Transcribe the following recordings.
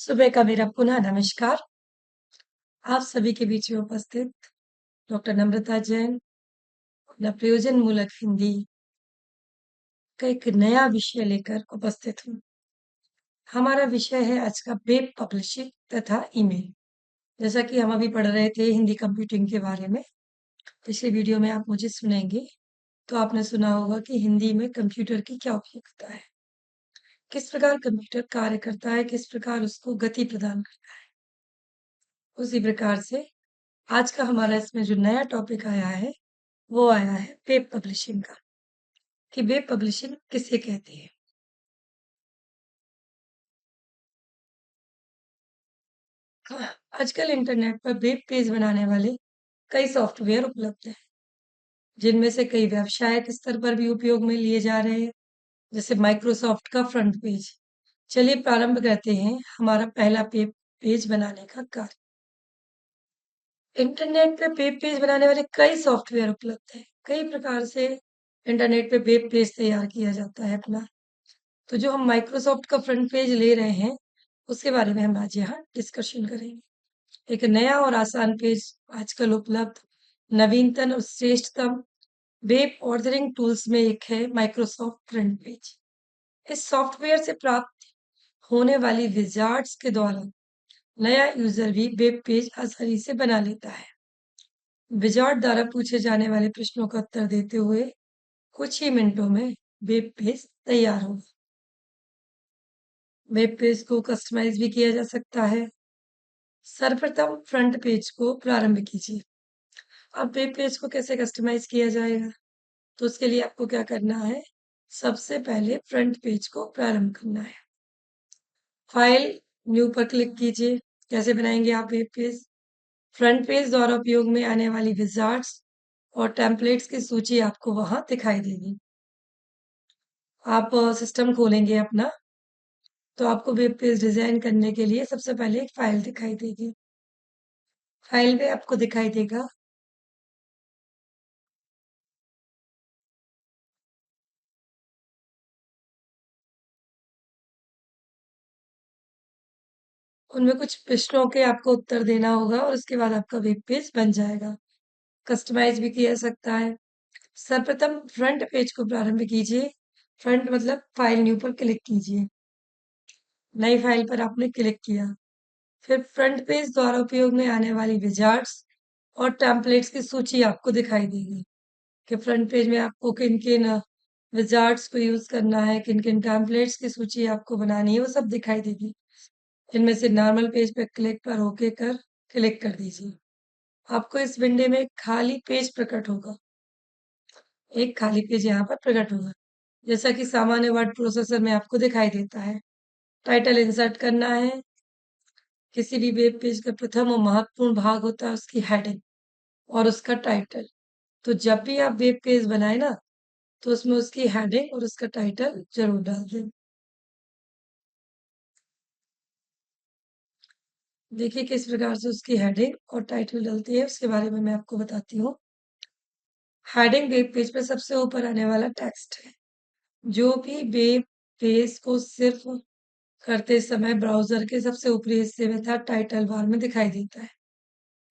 सुबह का मेरा पुनः नमस्कार। आप सभी के बीच में उपस्थित डॉक्टर नम्रता जैन अपना प्रयोजनमूलक हिंदी का एक नया विषय लेकर उपस्थित हूँ। हमारा विषय है आज का वेब पब्लिशिंग तथा ईमेल। जैसा कि हम अभी पढ़ रहे थे हिंदी कंप्यूटिंग के बारे में, पिछले वीडियो में आप मुझे सुनेंगे, तो आपने सुना होगा कि हिंदी में कंप्यूटर की क्या उपयोगिता है, किस प्रकार कंप्यूटर कार्य करता है, किस प्रकार उसको गति प्रदान करता है। उसी प्रकार से आज का हमारा इसमें जो नया टॉपिक आया है, वो आया है वेब पब्लिशिंग का, कि वेब पब्लिशिंग किसे कहते हैं। हाँ, आजकल इंटरनेट पर वेब पेज बनाने वाले कई सॉफ्टवेयर उपलब्ध हैं, जिनमें से कई व्यावसायिक स्तर पर भी उपयोग में लिए जा रहे हैं, जैसे माइक्रोसॉफ्ट का फ्रंट पेज। चलिए प्रारंभ करते हैं हमारा पहला वेब पेज बनाने का कार्य। इंटरनेट पे वेब पेज बनाने वाले कई सॉफ्टवेयर उपलब्ध हैं। कई प्रकार से इंटरनेट पे वेब पेज तैयार किया जाता है अपना। तो जो हम माइक्रोसॉफ्ट का फ्रंट पेज ले रहे हैं, उसके बारे में हम आज यहाँ डिस्कशन करेंगे। एक नया और आसान पेज आजकल उपलब्ध नवीनतम और श्रेष्ठतम वेब ऑर्डरिंग टूल्स में एक है माइक्रोसॉफ्ट फ्रंट पेज। इस सॉफ्टवेयर से प्राप्त होने वाली विजार्ड्स के द्वारा नया यूजर भी वेब पेज आसानी से बना लेता है। विजार्ड द्वारा पूछे जाने वाले प्रश्नों का उत्तर देते हुए कुछ ही मिनटों में वेब पेज तैयार होगा। वेब पेज को कस्टमाइज भी किया जा सकता है। सर्वप्रथम फ्रंट पेज को प्रारंभ कीजिए। अब वेब पेज को कैसे कस्टमाइज किया जाएगा? तो उसके लिए आपको क्या करना है? सबसे पहले फ्रंट पेज को प्रारंभ करना है। फाइल न्यू पर क्लिक कीजिए। कैसे बनाएंगे आप वेब पेज? फ्रंट पेज द्वारा उपयोग में आने वाली विजार्ड्स और टेम्पलेट्स की सूची आपको वहां दिखाई देगी। आप सिस्टम खोलेंगे अपना, तो आपको वेब पेज डिजाइन करने के लिए सबसे पहले एक फाइल दिखाई देगी। फाइल में आपको दिखाई देगा उनमें कुछ प्रश्नों के आपको उत्तर देना होगा और उसके बाद आपका वेब पेज बन जाएगा। कस्टमाइज भी किया सकता है। सर्वप्रथम फ्रंट पेज को प्रारंभ कीजिए। फ्रंट मतलब फाइल न्यू पर क्लिक कीजिए। नई फाइल पर आपने क्लिक किया। फिर फ्रंट पेज द्वारा उपयोग में आने वाली विजार्ड्स और टेम्पलेट्स की सूची आपको दिखाई देगी कि फ्रंट पेज में आपको किन किन विजार्ड्स को यूज करना है, किन किन टेम्पलेट्स की सूची आपको बनानी है, वो सब दिखाई देगी। इनमें से नॉर्मल पेज पे क्लिक पर ओके कर क्लिक कर दीजिए। आपको इस विंडो में एक खाली पेज प्रकट होगा। एक खाली पेज यहाँ पर प्रकट होगा, जैसा कि सामान्य वर्ड प्रोसेसर में आपको दिखाई देता है। टाइटल इंसर्ट करना है। किसी भी वेब पेज का प्रथम और महत्वपूर्ण भाग होता है उसकी हेडिंग और उसका टाइटल। तो जब भी आप वेब पेज बनाए ना, तो उसमें उसकी हेडिंग और उसका टाइटल जरूर डाल दें। देखिए किस प्रकार से उसकी हेडिंग और टाइटल डलती है, उसके बारे में मैं आपको बताती हूँ। हेडिंग वेब पेज पे सबसे ऊपर आने वाला टेक्स्ट है, जो भी वेब पेज को सिर्फ करते समय ब्राउजर के सबसे ऊपरी हिस्से में था टाइटल बार में दिखाई देता है।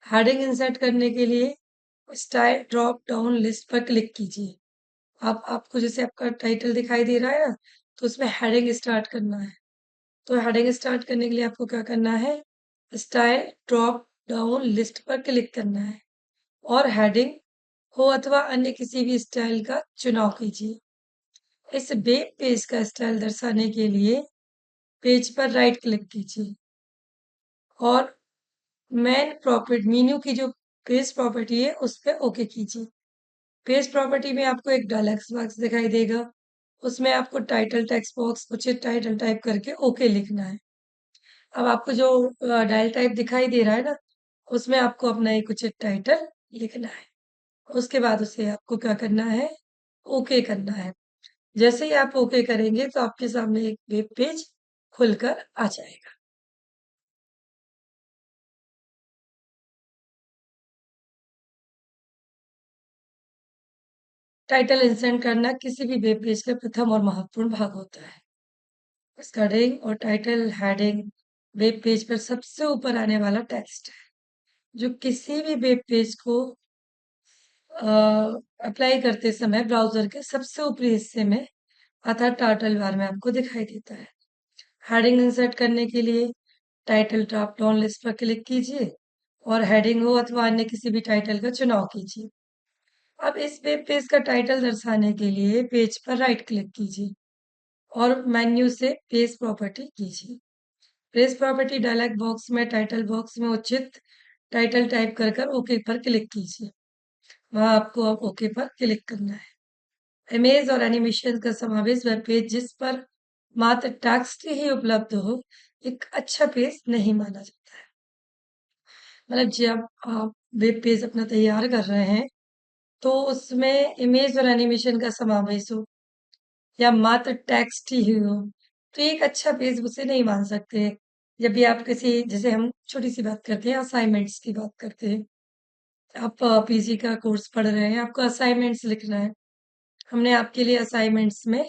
हेडिंग इंसर्ट करने के लिए स्टाइल ड्रॉप डाउन लिस्ट पर क्लिक कीजिए। अब आपको जैसे आपका टाइटल दिखाई दे रहा है ना, तो उसमें हेडिंग स्टार्ट करना है। तो हेडिंग स्टार्ट करने के लिए आपको क्या करना है? स्टाइल ड्रॉप डाउन लिस्ट पर क्लिक करना है और हेडिंग हो अथवा अन्य किसी भी स्टाइल का चुनाव कीजिए। इस वेब पेज का स्टाइल दर्शाने के लिए पेज पर राइट क्लिक कीजिए और मेन प्रॉपर्टी मेन्यू की जो पेज प्रॉपर्टी है उस पर ओके कीजिए। पेज प्रॉपर्टी में आपको एक डायलॉग बॉक्स दिखाई देगा। उसमें आपको टाइटल टेक्स्ट बॉक्स उचित टाइटल टाइप करके ओके लिखना है। अब आपको जो डायल टाइप दिखाई दे रहा है ना, उसमें आपको अपना एक उचित टाइटल लिखना है। उसके बाद उसे आपको क्या करना है? ओके करना है। जैसे ही आप ओके करेंगे तो आपके सामने एक वेब पेज खुलकर आ जाएगा। टाइटल इंसर्ट करना किसी भी वेब पेज का प्रथम और महत्वपूर्ण भाग होता है। इसका हेडिंग और टाइटल हेडिंग वेब पेज पर सबसे ऊपर आने वाला टेक्स्ट है, जो किसी भी वेब पेज को अप्लाई करते समय ब्राउज़र के सबसे ऊपरी हिस्से में अर्थात टाइटल बार में आपको दिखाई देता है। हेडिंग इंसर्ट करने के लिए टाइटल ड्रॉप डाउन लिस्ट पर क्लिक कीजिए और हेडिंग हो अथवा अन्य किसी भी टाइटल का चुनाव कीजिए। अब इस वेब पेज का टाइटल दर्शाने के लिए पेज पर राइट क्लिक कीजिए और मेन्यू से पेज प्रॉपर्टी कीजिए। पेज प्रॉपर्टी डायलॉग बॉक्स में टाइटल बॉक्स में उचित टाइटल टाइप कर ओके पर क्लिक कीजिए। वहां आपको अब ओके पर क्लिक करना है। इमेज और एनिमेशन का समावेश वेब पेज जिस पर मात्र टेक्स्ट ही उपलब्ध हो एक अच्छा पेज नहीं माना जाता है। मतलब जब आप वेब पेज अपना तैयार कर रहे हैं तो उसमें इमेज और एनिमेशन का समावेश हो या मात्र टेक्स्ट ही हो तो एक अच्छा पेज उसे नहीं मान सकते। जब भी आप किसी जैसे हम छोटी सी बात करते हैं असाइनमेंट्स की बात करते हैं, आप पीजी का कोर्स पढ़ रहे हैं, आपको असाइनमेंट्स लिखना है। हमने आपके लिए असाइनमेंट्स में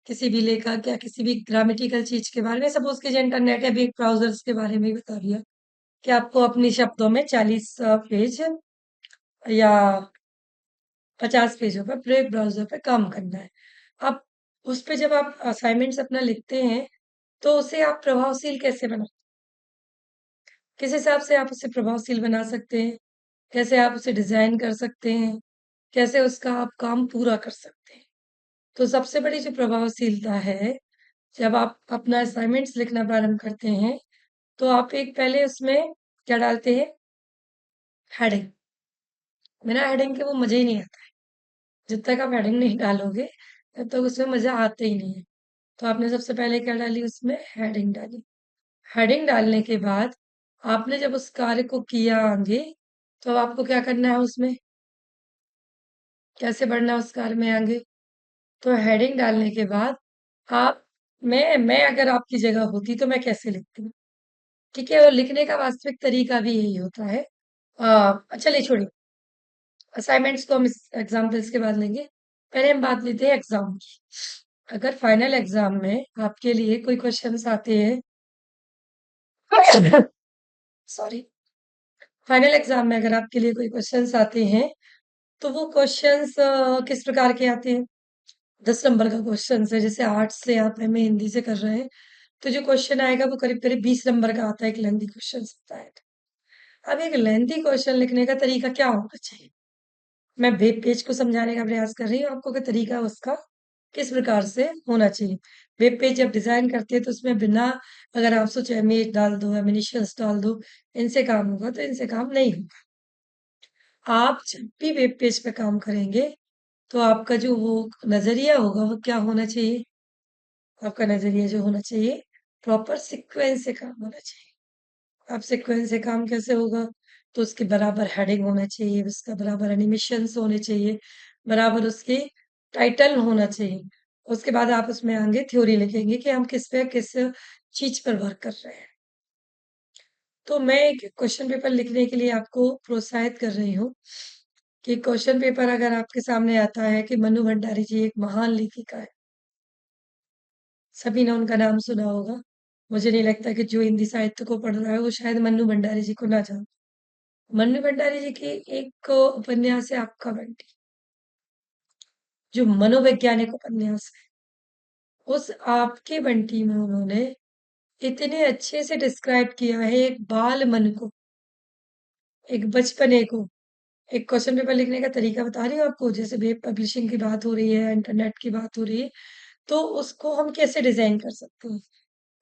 किसी भी लेखक या किसी भी ग्रामेटिकल चीज के बारे में सपोज कीजिए इंटरनेट या बिग ब्राउजर्स के बारे में बता दिया कि आपको अपनी शब्दों में 40 पेज या 50 पेजों पर ब्रेक ब्राउज़र पे काम करना है। अब उस पे जब आप असाइनमेंट्स अपना लिखते हैं, तो उसे आप प्रभावशील कैसे बना किस हिसाब से आप उसे प्रभावशील बना सकते हैं? कैसे आप उसे डिज़ाइन कर सकते हैं? कैसे उसका आप काम पूरा कर सकते हैं? तो सबसे बड़ी जो प्रभावशीलता है, जब आप अपना असाइनमेंट्स लिखना प्रारंभ करते हैं, तो आप एक पहले उसमें क्या डालते हैं? हेडिंग। बिना हेडिंग के वो मज़ा ही नहीं आता है। जब तक आप हेडिंग नहीं डालोगे, तब तक उसमें मज़ा आता ही नहीं है। तो आपने सबसे पहले क्या डाली उसमें हेडिंग डाली। हेडिंग डालने के बाद आपने जब उस कार्य को किया आगे तो अब आपको क्या करना है उसमें कैसे बढ़ना है उस कार्य में आगे। तो हेडिंग डालने के बाद आप मैं अगर आपकी जगह होती तो मैं कैसे लिखती। ठीक है, और लिखने का वास्तविक तरीका भी यही होता है। चलिए छोड़िए, असाइनमेंट्स को हम इस एग्जाम्पल्स के बाद लेंगे। पहले हम बात लेते हैं एग्जाम की। अगर फाइनल एग्जाम में आपके लिए कोई क्वेश्चंस आते हैं सॉरी, फाइनल एग्जाम में अगर आपके लिए कोई क्वेश्चंस आते हैं तो वो क्वेश्चंस किस प्रकार के आते हैं? 10 नंबर का क्वेश्चन है, जैसे आर्ट्स से आप एमए हिंदी से कर रहे हैं तो जो क्वेश्चन आएगा वो करीब करीब 20 नंबर का आता है। एक लेंथी क्वेश्चन होता है। अब एक लेंथी क्वेश्चन लिखने का तरीका क्या होना चाहिए? मैं वेब पेज को समझाने का प्रयास कर रही हूँ आपको कि तरीका उसका किस प्रकार से होना चाहिए। वेब पेज जब डिजाइन करते हैं तो उसमें बिना अगर आप सोचे इमेज डाल दो एनिमेशंस डाल दो इनसे काम होगा तो इनसे काम नहीं होगा। आप जब भी वेब पेज पे काम करेंगे तो आपका जो वो नजरिया होगा वो क्या होना चाहिए? आपका नजरिया जो होना चाहिए प्रॉपर सीक्वेंस से काम होना चाहिए। अब सीक्वेंस से काम कैसे होगा? तो उसके बराबर हेडिंग होना चाहिए, उसका बराबर एनिमेशंस होने चाहिए, बराबर उसकी टाइटल होना चाहिए। उसके बाद आप उसमें आगे थ्योरी लिखेंगे कि हम किस पे किस चीज पर वर्क कर रहे हैं। तो मैं एक क्वेश्चन पेपर लिखने के लिए आपको प्रोत्साहित कर रही हूँ कि क्वेश्चन पेपर अगर आपके सामने आता है कि मनु भंडारी जी एक महान लेखिका है, सभी ने उनका नाम सुना होगा। मुझे नहीं लगता कि जो हिंदी साहित्य को पढ़ रहा है वो शायद मन्नू भंडारी जी को ना जाने। मन्नू भंडारी जी की एक उपन्यास है आपका बंटी, जो मनोवैज्ञानिक उपन्यास है। उस आपके बंटी में उन्होंने इतने अच्छे से डिस्क्राइब किया है एक बाल मन को, एक बचपने को। एक क्वेश्चन पेपर लिखने का तरीका बता रही हूँ आपको, जैसे वेब पब्लिशिंग की बात हो रही है, इंटरनेट की बात हो रही है, तो उसको हम कैसे डिजाइन कर सकते हैं।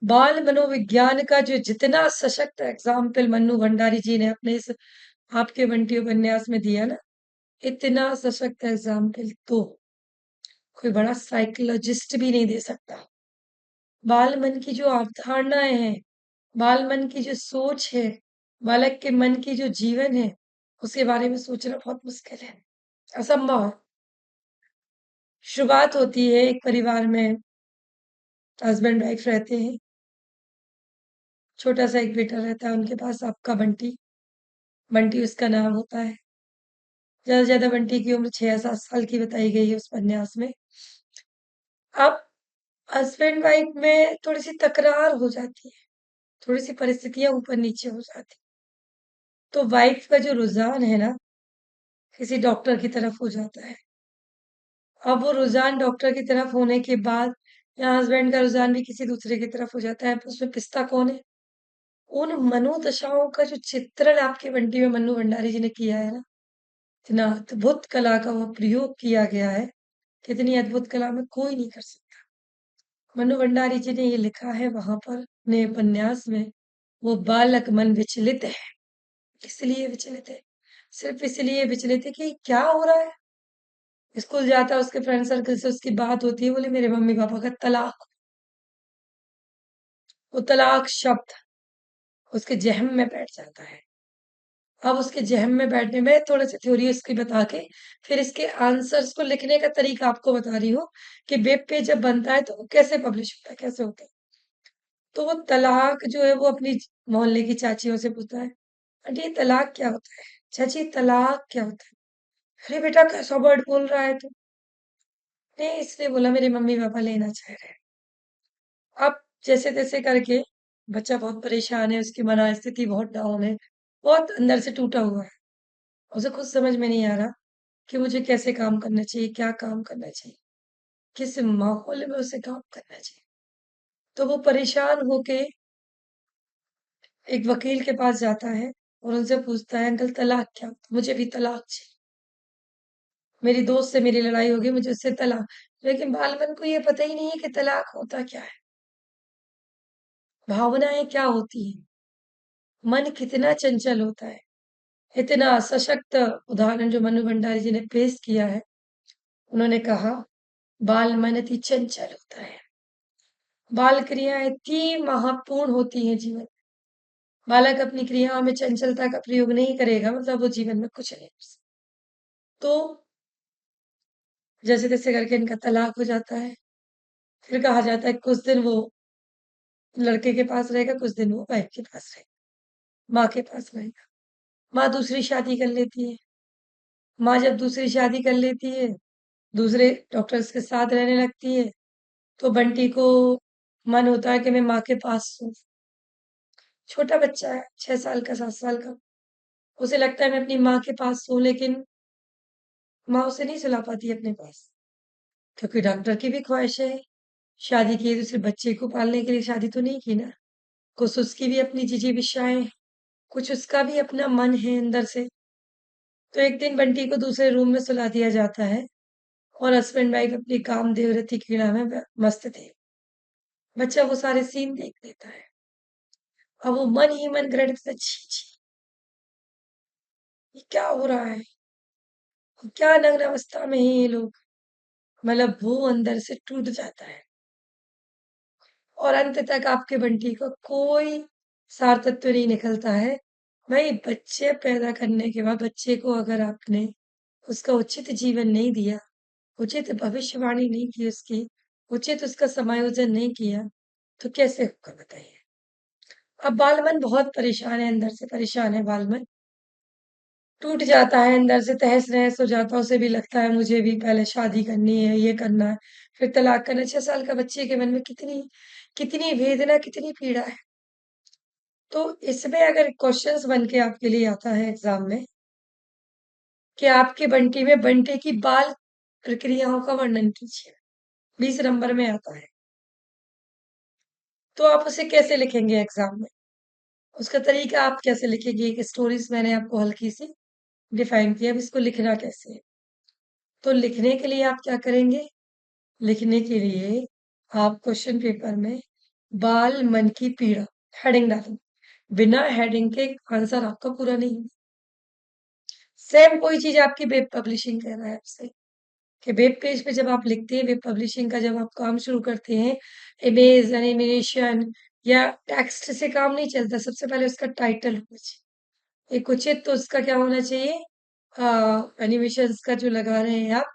बाल मनोविज्ञान का जो जितना सशक्त एग्जाम्पल मन्नू भंडारी जी ने अपने इस आपके बंटी उपन्यास में दिया ना, इतना सशक्त एग्जाम्पल तो कोई बड़ा साइकोलॉजिस्ट भी नहीं दे सकता। बाल मन की जो अवधारणाएं हैं, बाल मन की जो सोच है, बालक के मन की जो जीवन है, उसके बारे में सोचना बहुत मुश्किल है, असंभव है। शुरुआत होती है एक परिवार में, हस्बैंड वाइफ रहते हैं, छोटा सा एक बेटा रहता है उनके पास, आपका बंटी। बंटी उसका नाम होता है। ज्यादा से ज्यादा बंटी की उम्र 6 या 7 साल की बताई गई है उस उपन्यास में। अब हस्बैंड वाइफ में थोड़ी सी तकरार हो जाती है। थोड़ी-सी परिस्थितियाँ ऊपर-नीचे हो जाती। तो वाइफ़ का जो रुझान है ना, किसी डॉक्टर की तरफ हो जाता है। अब वो रुझान डॉक्टर की तरफ होने के बाद या हस्बैंड का रुझान भी किसी दूसरे की तरफ हो जाता है, तो उसमें पिसता कौन है? उन मनोदशाओं का जो चित्रण आपके बंटी में मन्नू भंडारी जी ने किया है ना, इतना अद्भुत कला का वो प्रयोग किया गया है, कितनी अद्भुत कला में कोई नहीं कर सकता। मन्नू भंडारी जी ने ये लिखा है वहाँ पर अपने उपन्यास में, वो बालक मन विचलित है। इसलिए विचलित है, सिर्फ़ इसलिए विचलित है कि क्या हो रहा है? स्कूल जाता है, उसके फ्रेंड सर्कल से उसकी बात होती है, बोले मेरे मम्मी-पापा का तलाक। वो तलाक शब्द उसके ज़हन में बैठ जाता है। अब उसके ज़हन में बैठने में थोड़े-से थ्योरी उसकी बता के, फिर इसके आंसर्स को लिखने का तरीका आपको बता रही हूँ कि वेब पेज जब बनता है तो वो कैसे पब्लिश होता है, कैसे होता है। तो वो तलाक जो है वो अपनी मोहल्ले की चाचियों से पूछता है, आंटी ये तलाक क्या होता है? चाची तलाक क्या होता है? अरे बेटा कैसा वर्ड बोल रहा है तू? नहीं इसने बोला मेरे मम्मी-पापा लेना चाह रहे हैं। अब जैसे-तैसे करके बच्चा बहुत परेशान है, उसकी मनःस्थिति बहुत डाउन है, बहुत अंदर से टूटा हुआ है। उसे खुद समझ में नहीं आ रहा कि मुझे कैसे काम करना चाहिए, क्या काम करना चाहिए, किस माहौल में उसे काम करना चाहिए। तो वो परेशान होके एक वकील के पास जाता है और उनसे पूछता है, "अंकल तलाक क्या होता है? मुझे भी तलाक चाहिए। मेरी दोस्त से मेरी लड़ाई हो गई, मुझे उससे तलाक।" लेकिन बालमन को ये पता ही नहीं है कि तलाक होता क्या है, भावनाएँ क्या होती हैं, मन कितना चंचल होता है। इतना सशक्त उदाहरण जो मनु भंडारी जी ने पेश किया है, उन्होंने कहा, "बाल मन अति चंचल होता है। बाल क्रियाएँ इतनी महत्वपूर्ण होती हैं जीवन में। बालक अपनी क्रियाओं में चंचलता का प्रयोग नहीं करेगा, मतलब वो जीवन में कुछ नहीं कर सकता।" तो जैसे-तैसे करके इनका तलाक हो जाता है। फिर कहा जाता है कुछ दिन वो लड़के के पास रहेगा, कुछ दिन वो वाइफ के पास रहेगा, माँ के पास रहेगा। माँ दूसरी शादी कर लेती है। माँ जब दूसरी शादी कर लेती है, दूसरे डॉक्टर्स के साथ रहने लगती है, तो बंटी को मन होता है कि मैं माँ के पास सोऊँ। छोटा बच्चा है, 6 साल का, 7 साल का। उसे लगता है मैं अपनी माँ के पास सोऊँ, लेकिन माँ उसे नहीं सुला पाती अपने पास, क्योंकि डॉक्टर की भी ख्वाहिश है, शादी की है तो सिर्फ़ बच्चे को पालने के लिए शादी तो नहीं की ना। कुछ उसकी भी अपनी जिजीविषाएँ हैं, कुछ उसका भी अपना मन है अंदर से। तो एक दिन बंटी को दूसरे रूम में सुला दिया जाता है और हस्बैंड वाइफ अपनी कामदेव रति क्रीड़ा में मस्त थे। बच्चा वो सारे सीन देख लेता है। अब वो मन ही मन ग्रहण करता है, छी छी! ये क्या हो रहा है? क्या नग्न अवस्था में है ये लोग? मतलब वो अंदर से टूट जाता है और अंत तक आपके बंटी को कोई सार तत्व नहीं निकलता है। भाई बच्चे पैदा करने के बाद बच्चे को अगर आपने उसका उचित जीवन नहीं दिया, उचित भविष्यवाणी नहीं की उसकी, उचित उसका समायोजन नहीं किया, तो कैसे होगा बताइए? अब बालमन बहुत परेशान है, अंदर से परेशान है बालमन। टूट जाता है अंदर से, तहस-नहस हो जाता है, उसे भी लगता है मुझे भी पहले शादी करनी है, ये करना है, फिर तलाक करना है। 6 साल का बच्चे के मन में कितनी कितनी वेदना, कितनी पीड़ा है। तो इसमें अगर क्वेश्चन्स बन के आपके लिए आता है एग्ज़ाम में कि आपके बंटी में बंटे की बाल प्रक्रियाओं का वर्णन कीजिए, 20 नंबर में आता है। तो आप उसे कैसे लिखेंगे एग्ज़ाम में? उसका तरीका आप कैसे लिखेंगे? एक स्टोरीज़ मैंने आपको हल्की-सी डिफ़ाइन किया, अब इसको लिखना कैसे है? तो लिखने के लिए आप क्या करेंगे? लिखने के लिए आप क्वेश्चन पेपर में बाल मन की पीड़ा हेडिंग डालेंगे। बिना हेडिंग के आंसर आपका पूरा नहीं होगा। सेम कोई चीज़ आपकी वेब पब्लिशिंग कह रहा है आपसे कि वेब पेज पे जब आप लिखते हैं, वेब पब्लिशिंग का जब आप काम शुरू करते हैं, इमेज, एनिमेशन या टेक्स्ट से काम नहीं चलता। सबसे पहले उसका टाइटल होना चाहिए। एक उचित तो उसका क्या होना चाहिए, एनिमेशंस का जो लगा रहे हैं आप,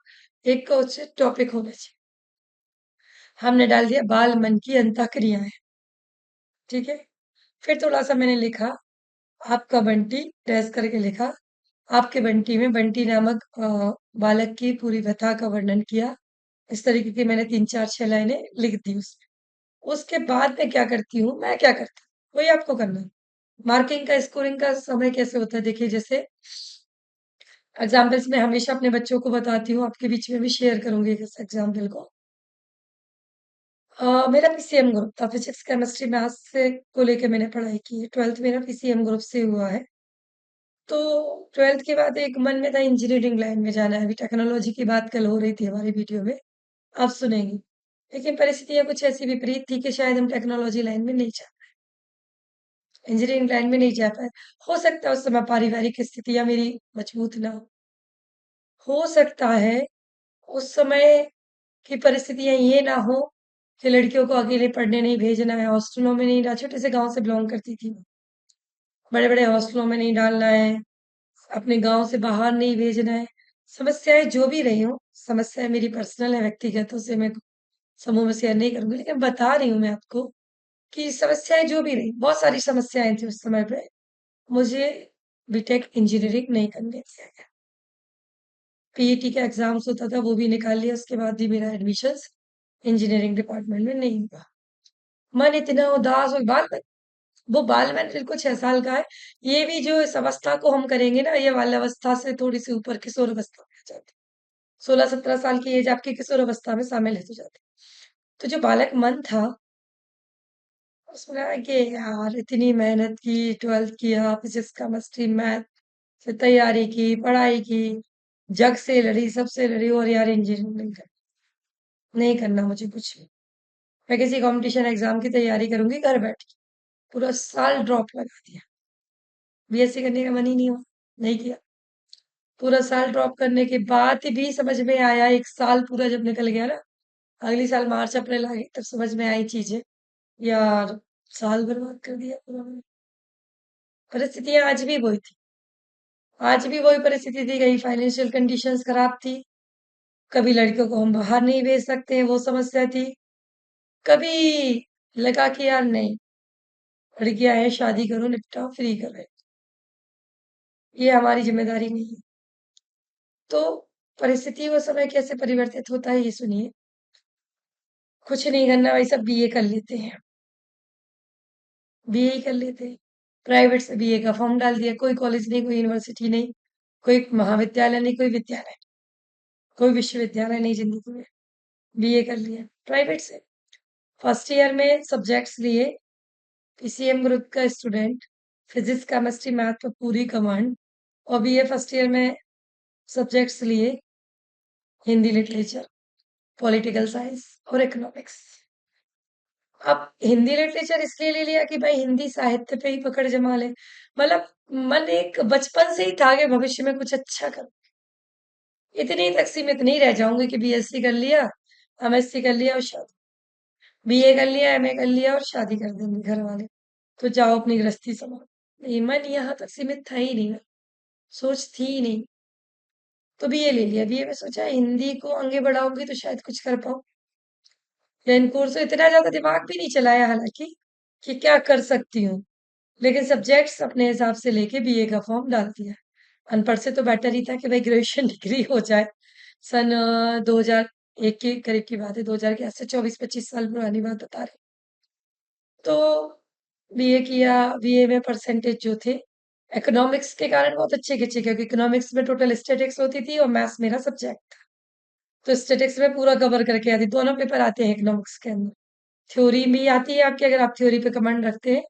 एक उचित टॉपिक होना चाहिए। हमने डाल दिया बाल मन की अंतःक्रियाएँ, ठीक है? फिर थोड़ा-सा मैंने लिखा, आपका बंटी डैश करके लिखा, आपके बंटी में बंटी नामक बालक की पूरी व्यथा का वर्णन किया। इस तरीके की मैंने 3, 4, 6 लाइनें लिख दी उसमें। उसके बाद मैं क्या करती हूँ, वही आपको करना है। मार्किंग का, स्कोरिंग का समय कैसे होता है, देखिए जैसे एग्ज़ाम्पल्स मैं हमेशा अपने बच्चों को बताती हूँ, आपके बीच में भी शेयर करूँगी इस एग्ज़ाम्पल को। मेरा पीसीएम ग्रुप था, फिज़िक्स, केमिस्ट्री, मैथ्स से को लेके मैंने पढ़ाई की है। 12th मेरा पीसीएम ग्रुप से हुआ है। तो 12th के बाद एक मन में था इंजीनियरिंग लाइन में जाना है। अभी टेक्नोलॉजी की बात कल हो रही थी हमारी वीडियो में, आप सुनेंगी। लेकिन परिस्थितियाँ कुछ ऐसी विपरीत थी कि शायद हम टेक्नोलॉजी लाइन में नहीं जा इंजीनियरिंग लाइन में नहीं जा पाए। हो सकता है उस समय पारिवारिक स्थितियाँ मेरी मजबूत ना हो सकता है उस समय की परिस्थितियाँ ये ना हो कि लड़कियों को अकेले पढ़ने नहीं भेजना है, हॉस्टलों में नहीं छोटे से गाँव से बिलॉन्ग करती थी मैं। बड़े-बड़े हॉस्टलों में नहीं डालना है, अपने गाँव से बाहर नहीं भेजना है। समस्याएँ जो भी रही हों, समस्याएँ मेरी पर्सनल है, व्यक्तिगत, उसे मैं समूह में शेयर नहीं करूँगी, लेकिन बता रही हूँ मैं आपको कि समस्याएँ जो भी रहीं, बहुत सारी समस्याएँ थी उस समय पे। मुझे बीटेक इंजीनियरिंग नहीं करने दिया गया। पीईटी का एग्ज़ाम्स होता था, वो भी निकाल लिया, उसके बाद भी मेरा एडमिशन्स इंजीनियरिंग डिपार्टमेंट में नहीं हुआ। मन इतना उदास और वो बाल मंदिर को 6 साल का है। ये भी जो इस अवस्था को हम करेंगे ना, ये बाल्यावस्था से थोड़ी-सी ऊपर किशोर अवस्था में आ जाते हैं। 16-17 साल की एज आपकी किशोर अवस्था में शामिल हो जाती है। तो जो बालक मन था, उसमें लगा कि यार इतनी मेहनत की, 12th किया, फिजिक्स, केमिस्ट्री, मैथ, फिर तैयारी की, पढ़ाई की, जग से लड़ी, सबसे लड़ी और यार इंजीनियरिंग नहीं करना मुझे कुछ भी। मैं किसी कॉम्पिटिशन एग्ज़ाम की तैयारी करूँगी घर बैठ के। पूरा साल ड्रॉप लगा दिया। बीएससी करने का मन ही नहीं हुआ, नहीं किया। पूरा साल ड्रॉप करने के बाद भी समझ में आया, 1 साल पूरा जब निकल गया ना, अगली साल मार्च अप्रैल आ गई तब समझ में आई चीज़ें। यार साल बर्बाद कर दिया पूरा मैंने। परिस्थितियाँ आज भी वही थी। आज भी वही परिस्थिति थी, कहीं फाइनेंशियल कंडीशंस खराब थी, कभी लड़कियों को हम बाहर नहीं भेज सकते हैं, वो समस्या थी। कभी लगा कि यार नहीं, लड़कियाँ हैं, शादी करो, निपटाओ, फ्री करो। ये हमारी ज़िम्मेदारी नहीं है। तो परिस्थिति वो समय कैसे परिवर्तित होता है ये सुनिए। कुछ नहीं करना भाई, सब बीए कर लेते हैं। बीए ही कर लेते हैं। प्राइवेट से बीए का फॉर्म डाल दिया, कोई कॉलेज नहीं, कोई यूनिवर्सिटी नहीं, कोई महाविद्यालय नहीं, कोई विद्यालय, कोई विश्वविद्यालय नहीं जिंदगी में। बीए कर लिया प्राइवेट से। फर्स्ट ईयर में सब्जेक्ट्स लिए, पीसीएम ग्रुप का स्टूडेंट, फिजिक्स, केमिस्ट्री, मैथ पर पूरी कमांड, और बीए फर्स्ट ईयर में सब्जेक्ट्स लिए हिंदी लिटरेचर, पॉलिटिकल साइंस और इकोनॉमिक्स। अब हिंदी लिटरेचर इसलिए ले लिया कि भाई हिंदी साहित्य पे ही पकड़ जमा ले, मतलब मन एक बचपन से ही था कि भविष्य में कुछ अच्छा करूं। इतनी तक सीमित नहीं रह जाऊंगी कि बीएससी कर लिया, एमएससी कर लिया और शादी, बीए कर लिया, एमए कर लिया और शादी कर देंगे घर वाले, तो जाओ अपनी गृहस्थी संभालो। नहीं, मन यहाँ तक सीमित था ही नहीं, सोच थी ही नहीं। तो बीए ले लिया, बीए में सोचा हिंदी को आगे बढ़ाऊंगी तो शायद कुछ कर पाऊं, या इन कोर्सों इतना ज्यादा दिमाग भी नहीं चलाया हालांकि कि क्या कर सकती हूँ, लेकिन सब्जेक्ट्स अपने हिसाब से लेके बीए का फॉर्म डाल दिया। अनपढ़ से तो बेटर ही था कि भाई ग्रेजुएशन डिग्री हो जाए। सन 2001 के करीब की बात है, 2000 के, आज से 24-25 साल पुरानी बात बता रही। तो बीए किया, बीए में परसेंटेज जो थे इकोनॉमिक्स के कारण बहुत अच्छे खिंचे, क्योंकि इकोनॉमिक्स में टोटल स्टैटिक्स होती थी और मैथ्स मेरा सब्जेक्ट था। तो स्टैटिक्स में पूरा कवर करके आती, दोनों पेपर आते हैं इकोनॉमिक्स के अंदर। थ्योरी भी आती है आपकी, अगर आप थ्योरी पे कमांड रखते हैं,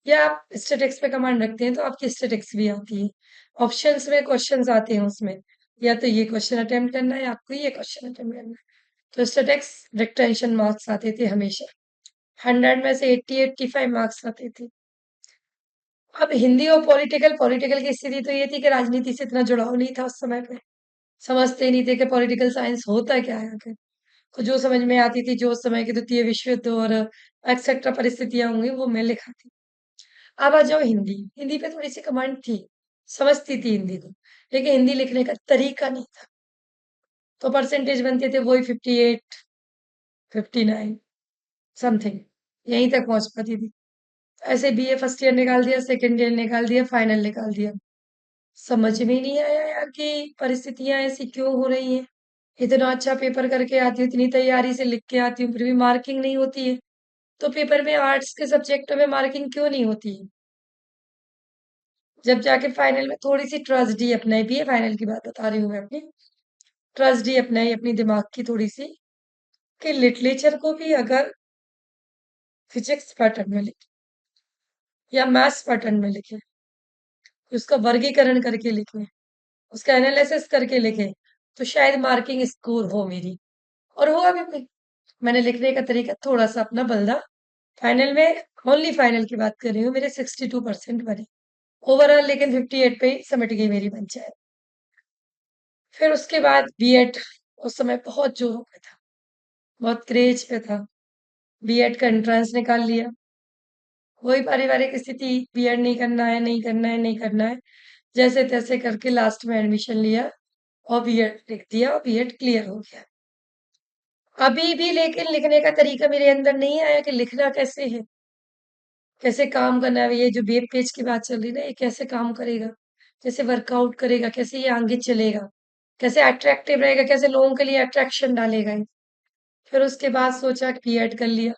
या आप स्टैटिक्स पे कमांड रखते हैं तो आपकी स्टैटिक्स भी आती है। ऑप्शंस में क्वेश्चंस आते हैं उसमें, या तो ये क्वेश्चन अटेम्प्ट करना है, आपको ये क्वेश्चन अटेम्प्ट करना है। तो स्टैटिक्स रिटेंशन मार्क्स आते थे हमेशा, 100 में से 80-85 मार्क्स आते थे। अब हिंदी और पॉलिटिकल, पॉलिटिकल की स्थिति तो ये थी कि राजनीति से इतना जुड़ाव नहीं था उस समय पे, समझते नहीं थे कि पॉलिटिकल साइंस होता क्या है आखिर। तो जो समझ में आती थी, जो उस समय के द्वितीय विश्व युद्ध और एक्सेट्रा परिस्थितियां होंगी, वो मैं लिखाती। अब आ जाओ हिंदी, हिंदी पे थोड़ी सी कमांड थी, समझती थी हिंदी को, लेकिन हिंदी लिखने का तरीका नहीं था। तो परसेंटेज बनते थे वही 58, 59 समथिंग, यहीं तक पहुंच पाती थी। ऐसे बीए फर्स्ट ईयर निकाल दिया, सेकेंड ईयर निकाल दिया, फाइनल निकाल दिया। समझ में नहीं आया यार कि परिस्थितियां ऐसी क्यों हो रही हैं। इतना अच्छा पेपर करके आती हूँ, इतनी तैयारी से लिख के आती हूँ, फिर भी मार्किंग नहीं होती है। तो पेपर में आर्ट्स के सब्जेक्टों में मार्किंग क्यों नहीं होती? जब जाके फाइनल में थोड़ी सी ट्रेजेडी अपनाई भी है, फाइनल की बात बता रही हूँ मैं अपनी, ट्रेजेडी अपनाई अपनी दिमाग की थोड़ी सी, कि लिटरेचर को भी अगर फिजिक्स पैटर्न में लिखे या मैथ्स पैटर्न में लिखे, उसका वर्गीकरण करके लिखे, उसका एनालिसिस करके लिखे, तो शायद मार्किंग स्कोर हो मेरी, और हुआ भी। मैंने लिखने का तरीका थोड़ा सा अपना बदला, फाइनल में, ओनली फाइनल की बात कर रही हूँ, मेरे 62% बने ओवरऑल, लेकिन 58 पे ही सिमट गई मेरी पंचायत। फिर उसके बाद बीएड, उस समय बहुत जोरों पे था, बहुत क्रेज पे था, बीएड का एंट्रेंस निकाल लिया। वही पारिवारिक स्थिति, बीएड नहीं करना है, नहीं करना है, नहीं करना है, जैसे तैसे करके लास्ट में एडमिशन लिया और बीएड लिख दिया और बीएड क्लियर हो गया। अभी भी लेकिन लिखने का तरीका मेरे अंदर नहीं आया कि लिखना कैसे है, कैसे काम करना है। ये जो वेब पेज की बात चल रही है ना, ये कैसे काम करेगा, कैसे वर्कआउट करेगा, कैसे ये आगे चलेगा, कैसे अट्रैक्टिव रहेगा, कैसे लोगों के लिए अट्रैक्शन डालेगा ये। फिर उसके बाद सोचा कि बीएड कर लिया,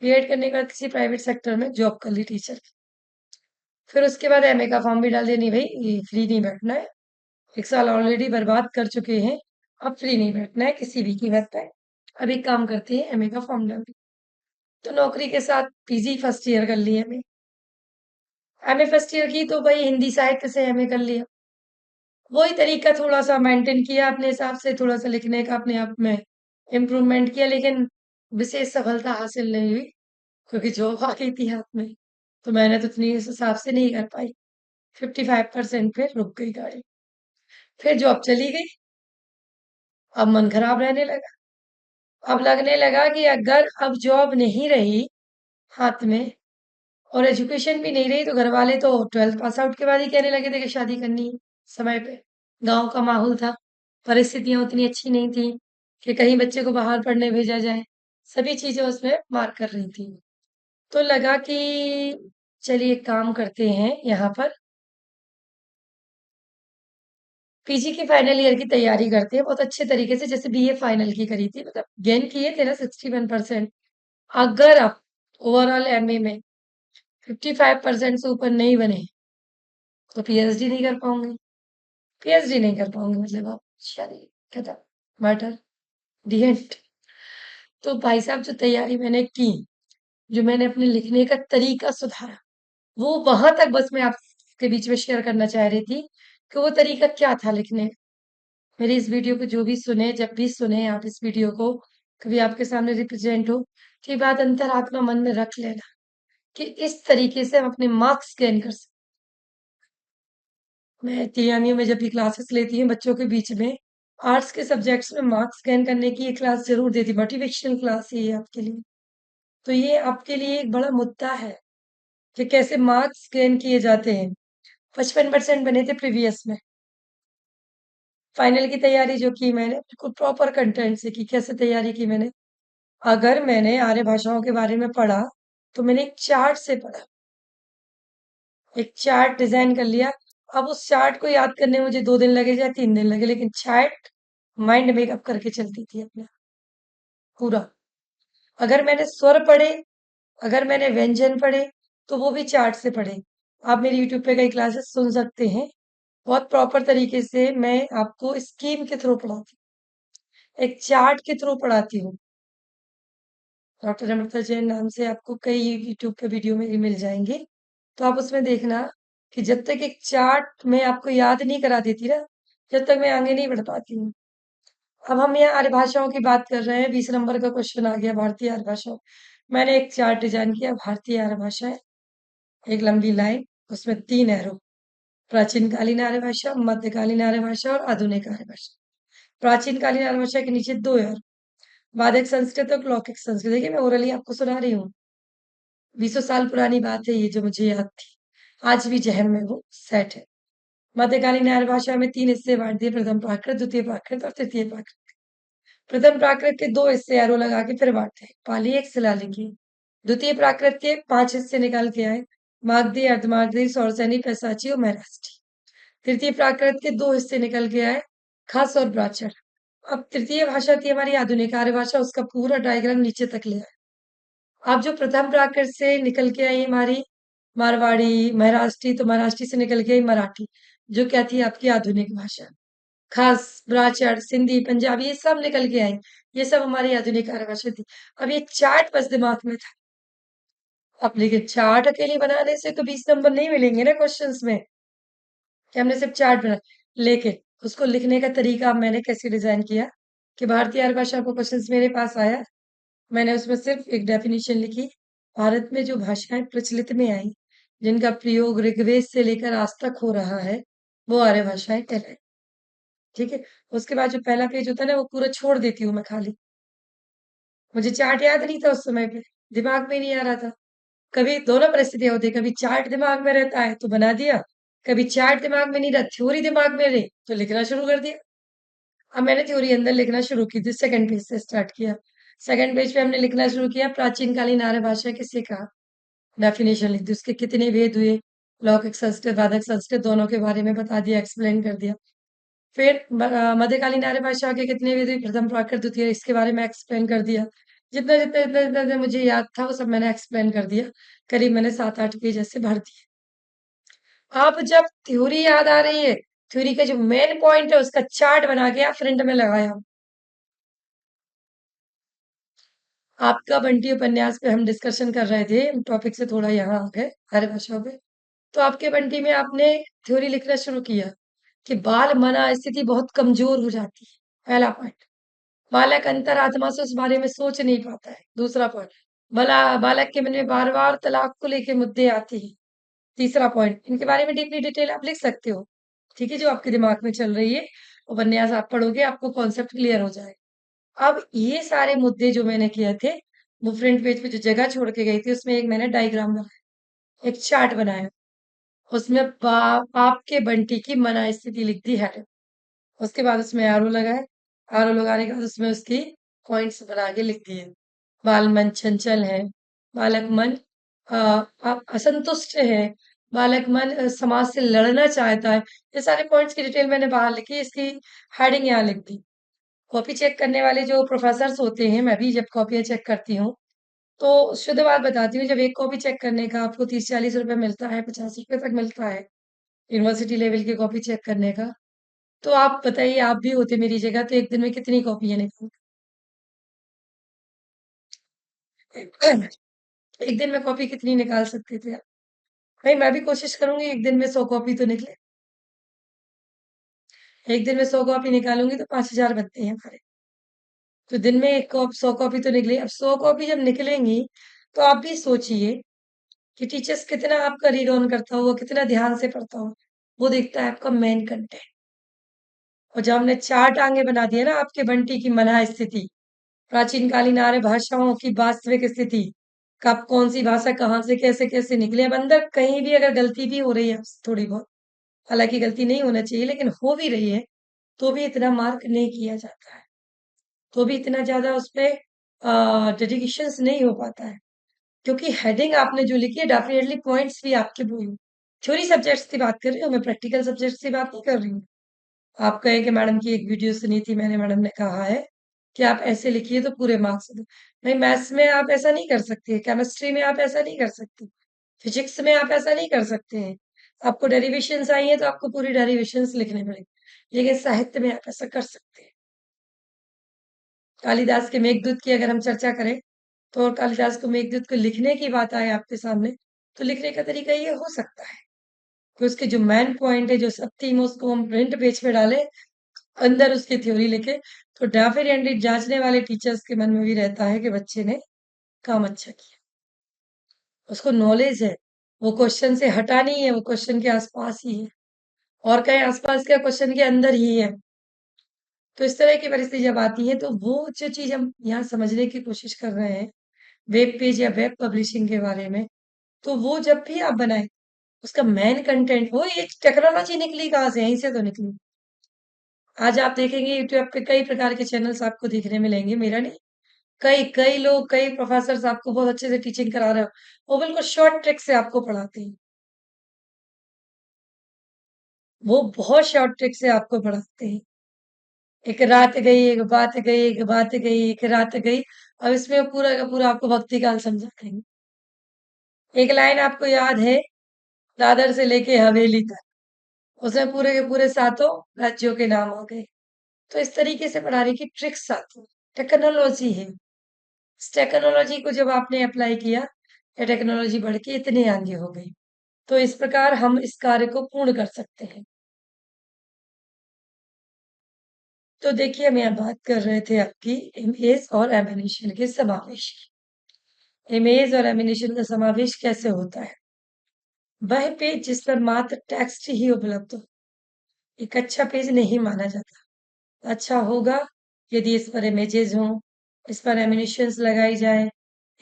बीएड करने के बाद किसी प्राइवेट सेक्टर में जॉब कर ली टीचर की। फिर उसके बाद एमए का फॉर्म भी डाल दिया, नहीं भाई ये फ्री नहीं बैठना है, 1 साल ऑलरेडी बर्बाद कर चुके हैं, अब फ्री नहीं बैठना है किसी भी कीमत पे। अब एक काम करते हैं, एमए का फॉर्म डाल दिया, तो नौकरी के साथ पीजी फर्स्ट ईयर कर लिया एमए। एमए फर्स्ट ईयर की तो भाई हिंदी साहित्य से एमए कर लिया, वही तरीका थोड़ा सा मेंटेन किया अपने हिसाब से, थोड़ा सा लिखने का अपने आप में इम्प्रूवमेंट किया, लेकिन विशेष सफलता हासिल नहीं हुई, क्योंकि जॉब आ गई थी हाथ में, तो मैंने तो इतनी इस हिसाब से नहीं कर पाई। 55% पे रुक गई गाड़ी। फिर जॉब चली गई, अब मन खराब रहने लगा। अब लगने लगा कि अगर अब जॉब नहीं रही हाथ में और एजुकेशन भी नहीं रही, तो घर वाले तो 12th पास आउट के बाद ही कहने लगे थे कि शादी करनी है समय पे। गांव का माहौल था, परिस्थितियां उतनी अच्छी नहीं थी कि कहीं बच्चे को बाहर पढ़ने भेजा जाए, सभी चीजें उसमें मार कर रही थी। तो लगा कि चलिए एक काम करते हैं, यहाँ पर पीजी की फाइनल ईयर की तैयारी करते हैं बहुत अच्छे तरीके से, जैसे बीए फाइनल की करी थी, मतलब गेन किए थे ना 61%। अगर आप ओवरऑल एमए में 55% से ऊपर नहीं बने, तो पीएचडी नहीं कर पाऊंगे। पीएचडी नहीं कर पाऊंगे मतलब आप शादी खत्म, मैटर दी एंड। तो भाई साहब, जो तैयारी मैंने की, जो मैंने अपने लिखने का तरीका सुधारा, वो वहां तक बस मैं आपके बीच में शेयर करना चाह रही थी कि वो तरीका क्या था लिखने। मेरी इस वीडियो को जो भी सुने, जब भी सुने आप इस वीडियो को, कभी आपके सामने रिप्रेजेंट हो, तो ये बात अंतरात्मा मन में रख लेना कि इस तरीके से हम अपने मार्क्स गेन कर सकते। मैं टीएमयू में जब भी क्लासेस लेती हूँ बच्चों के बीच में, आर्ट्स के सब्जेक्ट्स में मार्क्स गेन करने की ये क्लास जरूर देती, मोटिवेशनल क्लास है ये आपके लिए। तो ये आपके लिए एक बड़ा मुद्दा है कि कैसे मार्क्स गेन किए जाते हैं। 55% बने थे प्रीवियस में। फाइनल की तैयारी जो की मैंने, बिल्कुल प्रॉपर कंटेंट से की। कैसे तैयारी की मैंने? अगर मैंने आर्य भाषाओं के बारे में पढ़ा, तो मैंने एक चार्ट से पढ़ा, एक चार्ट डिजाइन कर लिया। अब उस चार्ट को याद करने में मुझे 2 दिन लगे या 3 दिन लगे, लेकिन चार्ट माइंड मेकअप करके चलती थी अपना पूरा। अगर मैंने स्वर पढ़े, अगर मैंने व्यंजन पढ़े, तो वो भी चार्ट से पढ़े। आप मेरी यूट्यूब पे कई क्लासेस सुन सकते हैं, बहुत प्रॉपर तरीके से मैं आपको स्कीम के थ्रू पढ़ाती हूँ, एक चार्ट के थ्रू पढ़ाती हूँ। डॉक्टर अमृता जैन नाम से आपको कई यूट्यूब पे वीडियो मेरी मिल जाएंगे, तो आप उसमें देखना कि जब तक एक चार्ट में आपको याद नहीं करा देती ना, जब तक मैं आगे नहीं बढ़ पाती हूँ। अब हम यहाँ आर्य भाषाओं की बात कर रहे हैं, 20 नंबर का क्वेश्चन आ गया भारतीय आर्य भाषा। मैंने एक चार्ट डिजाइन किया, भारतीय आर्य भाषा है, एक लंबी लाइन, उसमें 3 एरो, प्राचीन कालीन आर्य भाषा, मध्यकालीन आर्य भाषा और आधुनिक आर्य भाषा। प्राचीन कालीन आर्य भाषा के नीचे 2 एरो, वादक संस्कृत और लौकिक संस्कृत। देखिए मैं ओरली आपको सुना रही हूँ, 20 साल पुरानी बात है ये, जो मुझे याद थी, आज भी जहन में वो सेट है। मध्यकालीन आर्य भाषा में 3 हिस्से बांट दिए, प्रथम प्राकृत, द्वितीय प्राकृत और तृतीय प्राकृत। प्रथम प्राकृत के 2 हिस्से एरो लगा के फिर बांटे, पाली एक शिलालिपि। द्वितीय प्राकृत के 5 हिस्से निकाल के आए, मागधी, अर्धमागधी, सौरसैनी, पैसाची और महाराष्ट्री। तृतीय प्राकृत के 2 हिस्से निकल के आए, खस और ब्राह्मण। अब तृतीय भाषा थी हमारी आधुनिक आर्य भाषा, उसका पूरा डायग्राम नीचे तक ले आए। अब जो प्रथम प्राकृत से निकल के आई हमारी मारवाड़ी, महाराष्ट्री, तो महाराष्ट्री से निकल के आई मराठी, जो क्या थी आपकी आधुनिक भाषा। खास ब्राचर, सिंधी, पंजाबी, ये सब निकल के आई। ये सब हमारी आधुनिक आर्य भाषा थी। अब ये चार्ट बस दिमाग में था। अब लेकिन चार्ट अकेले बनाने से तो 20 नंबर नहीं मिलेंगे ना क्वेश्चंस में, कि हमने सिर्फ चार्ट बना। लेकिन उसको लिखने का तरीका अब मैंने कैसे डिजाइन किया, कि भारतीय आर्य भाषा को क्वेश्चंस मेरे पास आया, मैंने उसमें सिर्फ एक डेफिनेशन लिखी। भारत में जो भाषाएं प्रचलित में आई, जिनका प्रयोग ऋग्वेद से लेकर आज तक हो रहा है, वो आर्य भाषाएं कहलाई। ठीक है। उसके बाद जो पहला पेज होता है ना, वो पूरा छोड़ देती हूँ मैं खाली। मुझे चार्ट याद नहीं था उस समय पे, दिमाग में नहीं आ रहा था। कभी दोनों परिस्थितियां होती है, कभी चार्ट दिमाग में रहता है तो बना दिया, कभी चार्ट दिमाग में नहीं रहा, थ्योरी दिमाग में रही तो लिखना शुरू कर दिया। अब मैंने थ्योरी अंदर लिखना शुरू की थी, सेकंड पेज से स्टार्ट किया। सेकंड पेज पे हमने लिखना शुरू किया, प्राचीन कालीन आर्य भाषा किसे कहा, डेफिनेशन लिख दी, उसके कितने भेद हुए, लौकिक संस्कृत वादक संस्कृत दोनों के बारे में बता दिया, एक्सप्लेन कर दिया। फिर मध्यकालीन आर्य भाषा के कितने वेद हुए, प्रथम प्राकृत द्वितीय, इसके बारे में एक्सप्लेन कर दिया। जितना जितना जितना जितना जितना मुझे याद था वो सब मैंने एक्सप्लेन कर दिया। करीब मैंने 7-8 पेज ऐसे भर दिए। अब जब थ्योरी याद आ रही है, थ्योरी का जो मेन पॉइंट है उसका चार्ट बना के आप फ्रंट में लगाया। आपका बंटी उपन्यास पे हम डिस्कशन कर रहे थे, टॉपिक से थोड़ा यहाँ आ गए आर्य भाषा पे। तो आपके बंटी में आपने थ्योरी लिखना शुरू किया कि बाल मना स्थिति बहुत कमजोर हो जाती है, पहला पॉइंट। बालक अंतरात्मा से उस बारे में सोच नहीं पाता है, दूसरा पॉइंट। बालक के मन में बार बार तलाक को लेके मुद्दे आते हैं, तीसरा पॉइंट। इनके बारे में डीपली डिटेल आप लिख सकते हो, ठीक है, जो आपके दिमाग में चल रही है। उपन्यास आप पढ़ोगे आपको कॉन्सेप्ट क्लियर हो जाएगा। अब ये सारे मुद्दे जो मैंने किए थे, वो फ्रंट पेज पे जो जगह छोड़ के गई थी उसमें एक मैंने डायग्राम बनाया, एक चार्ट बनाया। उसमें आपके बंटी की मना स्थिति लिख दी है। उसके बाद उसमें एरो लगाए, एरो लगाने के बाद उसमें उसकी पॉइंट्स बना के लिख दिए। बाल मन चंचल है, बालक मन अ, असंतुष्ट है, बालक मन समाज से लड़ना चाहता है। ये सारे पॉइंट्स की डिटेल मैंने बाहर लिखी, इसकी हेडिंग यहाँ लिख दी। कॉपी चेक करने वाले जो प्रोफेसर्स होते हैं, मैं भी जब कॉपियां चेक करती हूँ, तो शुद्ध बात बताती हूँ, जब एक कॉपी चेक करने का आपको 30-40 रुपए मिलता है, 50 रुपए तक मिलता है यूनिवर्सिटी लेवल की कॉपी चेक करने का, तो आप बताइए, आप भी होते मेरी जगह तो एक दिन में कितनी कॉपियां निकाल एक दिन में कॉपी कितनी निकाल सकते थे आप? भाई मैं भी कोशिश करूंगी एक दिन में 100 कॉपी तो निकले। एक दिन में 100 कॉपी निकालूंगी तो 5,000 बनते हैं हमारे। तो दिन में 100 कॉपी तो निकले। अब 100 कॉपी जब निकलेंगी तो आप भी सोचिए कि टीचर्स कितना आपका रीड ऑन करता होगा, कितना ध्यान से पढ़ता होगा। वो देखता है आपका मेन कंटेंट। और जब हमने 4 टांगे बना दिया ना आपके बंटी की मना स्थिति, प्राचीन कालीन आर्य भाषाओं की वास्तविक स्थिति, कब कौन सी भाषा कहाँ से कैसे कैसे निकले। अब अंदर कहीं भी अगर गलती भी हो रही है थोड़ी बहुत, हालांकि गलती नहीं होना चाहिए लेकिन हो भी रही है, तो भी इतना मार्क नहीं किया जाता है, तो भी इतना ज्यादा उस पर डेडिकेशन नहीं हो पाता है। क्योंकि हेडिंग आपने जो लिखी है, डेफिनेटली पॉइंट्स भी आपके वही हो। थ्योरी सब्जेक्ट्स की बात कर रही हूँ मैं, प्रैक्टिकल सब्जेक्ट्स की बात नहीं कर रही हूँ। आप कहे कि मैडम की एक वीडियो सुनी थी मैंने, मैडम ने कहा है कि आप ऐसे लिखिए तो पूरे मार्क्स दो। नहीं, मैथ्स में आप ऐसा नहीं कर सकते, केमिस्ट्री में आप ऐसा नहीं कर सकते, फिजिक्स में आप ऐसा नहीं कर सकते हैं। आपको डेरिवेशंस आई है तो आपको पूरी डेरिवेशंस लिखने पड़ेंगे, लेकिन साहित्य में आप ऐसा कर सकते हैं। कालिदास के मेघदूत की अगर हम चर्चा करें, तो और कालिदास को मेघदूत को लिखने की बात आए आपके सामने, तो लिखने का तरीका ये हो सकता है कि उसके जो मेन पॉइंट है, जो सब थीम, उसको हम प्रिंट पेज पे डालें, अंदर उसकी थ्योरी लिखे, तो डेफिनेटली जांचने वाले टीचर्स के मन में भी रहता है कि बच्चे ने काम अच्छा किया, उसको नॉलेज है, वो क्वेश्चन से हटा नहीं है, वो क्वेश्चन के आसपास ही है, और कहीं आसपास का क्वेश्चन के अंदर ही है। तो इस तरह की परिस्थिति जब आती है, तो वो जो चीज हम यहाँ समझने की कोशिश कर रहे हैं, वेब पेज या वेब पब्लिशिंग के बारे में, तो वो जब भी आप बनाए, उसका मेन कंटेंट, वो ये टेक्नोलॉजी निकली कहाँ से, यहीं से तो निकली। आज आप देखेंगे यूट्यूब पे कई प्रकार के चैनल्स आपको देखने मिलेंगे, मेरा नहीं, कई कई लोग, कई प्रोफेसर आपको बहुत अच्छे से टीचिंग करा रहे हो, वो बिल्कुल शॉर्ट ट्रिक से आपको पढ़ाते हैं, वो बहुत शॉर्ट ट्रिक से आपको पढ़ाते हैं। एक रात गई, एक बात गई, एक बात गई, एक रात गई। अब इसमें पूरा का पूरा आपको भक्ति काल समझा देंगे। एक लाइन आपको याद है, दादर से लेके हवेली तक, उसमें पूरे के पूरे सातों राज्यों के नाम हो गए। तो इस तरीके से पढ़ाने की ट्रिक्स आती है, टेक्नोलॉजी है। इस टेक्नोलॉजी को जब आपने अप्लाई किया, ये टेक्नोलॉजी बढ़ के इतने आगे हो गई। तो इस प्रकार हम इस कार्य को पूर्ण कर सकते हैं। तो देखिए, हम यहाँ बात कर रहे थे आपकी इमेज और एनिमेशन के समावेश की। इमेज और एनिमेशन का समावेश कैसे होता है? वह पेज जिस पर मात्र टेक्स्ट ही उपलब्ध हो, एक अच्छा पेज नहीं माना जाता। अच्छा होगा यदि इस पर इमेजेस हों, इस पर एनिमेशंस लगाई जाए।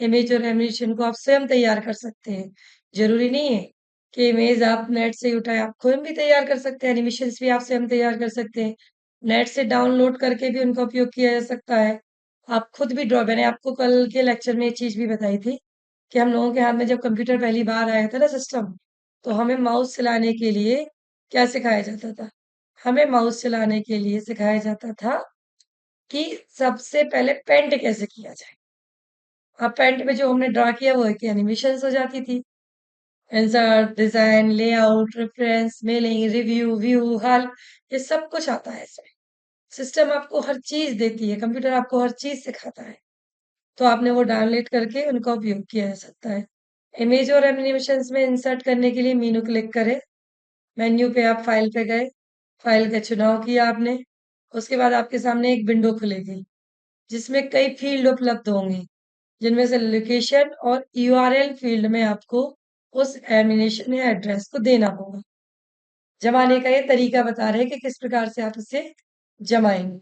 इमेज और एनिमेशन को आप स्वयं तैयार कर सकते हैं। जरूरी नहीं है कि इमेज आप नेट से ही उठाएं, आप खुद भी तैयार कर सकते हैं, एनिमेशंस भी आप स्वयं तैयार कर सकते हैं। नेट से डाउनलोड करके भी उनका उपयोग किया जा सकता है। आप खुद भी ड्रॉ, मैंने आपको कल के लेक्चर में एक चीज भी बताई थी कि हम लोगों के हाथ में जब कंप्यूटर पहली बार आया था ना सिस्टम, तो हमें माउस चलाने के लिए क्या सिखाया जाता था? हमें माउस चलाने के लिए सिखाया जाता था कि सबसे पहले पेंट कैसे किया जाए। अब पेंट में जो हमने ड्रा किया वो एक एनिमेशन हो जाती थी। Insert, design, layout, reference, mailing, review, view, हल, ये सब कुछ आता है इसमें। सिस्टम आपको हर चीज देती है, कंप्यूटर आपको हर चीज सिखाता है। तो आपने वो डाउनलोड करके उनका उपयोग किया जा सकता है। इमेज और एनिमेशंस में इंसर्ट करने के लिए मेनू क्लिक करें। मेन्यू पे आप फाइल पे गए, फाइल का चुनाव किया आपने। उसके बाद आपके सामने एक विंडो खुलेगी जिसमें कई फील्ड उपलब्ध होंगे, जिनमें से लोकेशन और यूआरएल फील्ड में आपको उस एनिमेशन या एड्रेस को देना होगा। जमाने का ये तरीका बता रहे हैं कि किस प्रकार से आप इसे जमाएंगे।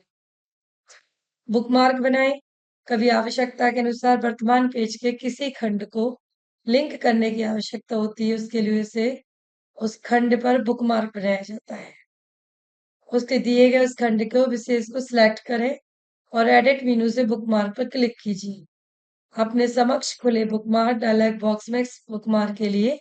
बुकमार्क बनाएं। कभी आवश्यकता के अनुसार वर्तमान पेज के किसी खंड को लिंक करने की आवश्यकता होती है, उसके लिए उसे उस खंड पर बुकमार्क बनाया जाता है। उसके दिए गए उस खंड को विशेष को सिलेक्ट करें और एडिट मेनू से बुकमार्क पर क्लिक कीजिए। अपने समक्ष खुले बुकमार्क डायलॉग बॉक्स में इस बुकमार्क के लिए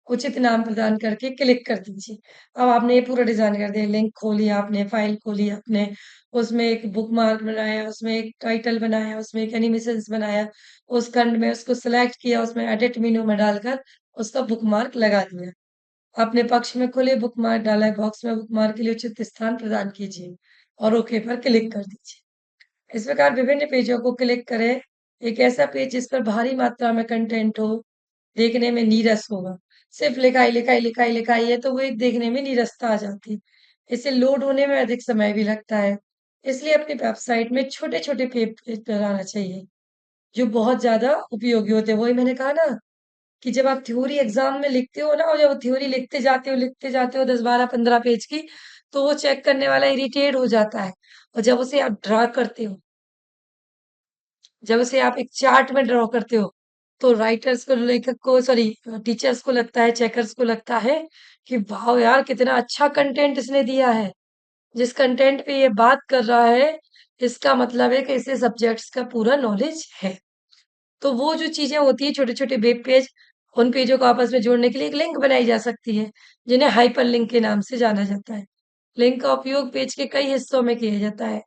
उचित नाम प्रदान करके क्लिक कर दीजिए। अब आपने ये पूरा डिजाइन कर दिया, लिंक खोली आपने, फाइल खोली आपने, उसमें एक बुकमार्क बनाया, उसमें एक टाइटल बनाया, उसमें एक एनिमेशंस बनाया, उस खंड में उसको सिलेक्ट किया, उसमें एडिट मेनू में डालकर उसका बुकमार्क लगा दिया। अपने पक्ष में खुले बुकमार्क डायलॉग बॉक्स में बुकमार्क के लिए उचित स्थान प्रदान कीजिए और ओके पर क्लिक कर दीजिए। इस प्रकार विभिन्न पेजों को क्लिक करें। एक ऐसा पेज जिस पर भारी मात्रा में कंटेंट हो, देखने में नीरस होगा। सिर्फ लिखाई लिखाई लिखाई लिखाई है तो वो एक देखने में नीरसता आ जाती है। इसे लोड होने में अधिक समय भी लगता है। इसलिए अपनी वेबसाइट में छोटे छोटे पेज बनाना चाहिए जो बहुत ज्यादा उपयोगी होते हैं। वही मैंने कहा ना कि जब आप थ्योरी एग्जाम में लिखते हो ना, और जब थ्योरी लिखते जाते हो 10 12 15 पेज की, तो वो चेक करने वाला इरिटेट हो जाता है। और जब उसे आप ड्रा करते हो, जब उसे आप एक चार्ट में ड्रॉ करते हो, तो राइटर्स को, लेखक को, सॉरी टीचर्स को लगता है, चेकर्स को लगता है कि वाह यार कितना अच्छा कंटेंट इसने दिया है। जिस कंटेंट पे ये बात कर रहा है, इसका मतलब है कि इसे सब्जेक्ट्स का पूरा नॉलेज है। तो वो जो चीजें होती है, छोटे छोटे वेब पेज, उन पेजों को आपस में जोड़ने के लिए एक लिंक बनाई जा सकती है, जिन्हें हाइपर लिंक के नाम से जाना जाता है। लिंक का उपयोग पेज के कई हिस्सों में किया जाता है।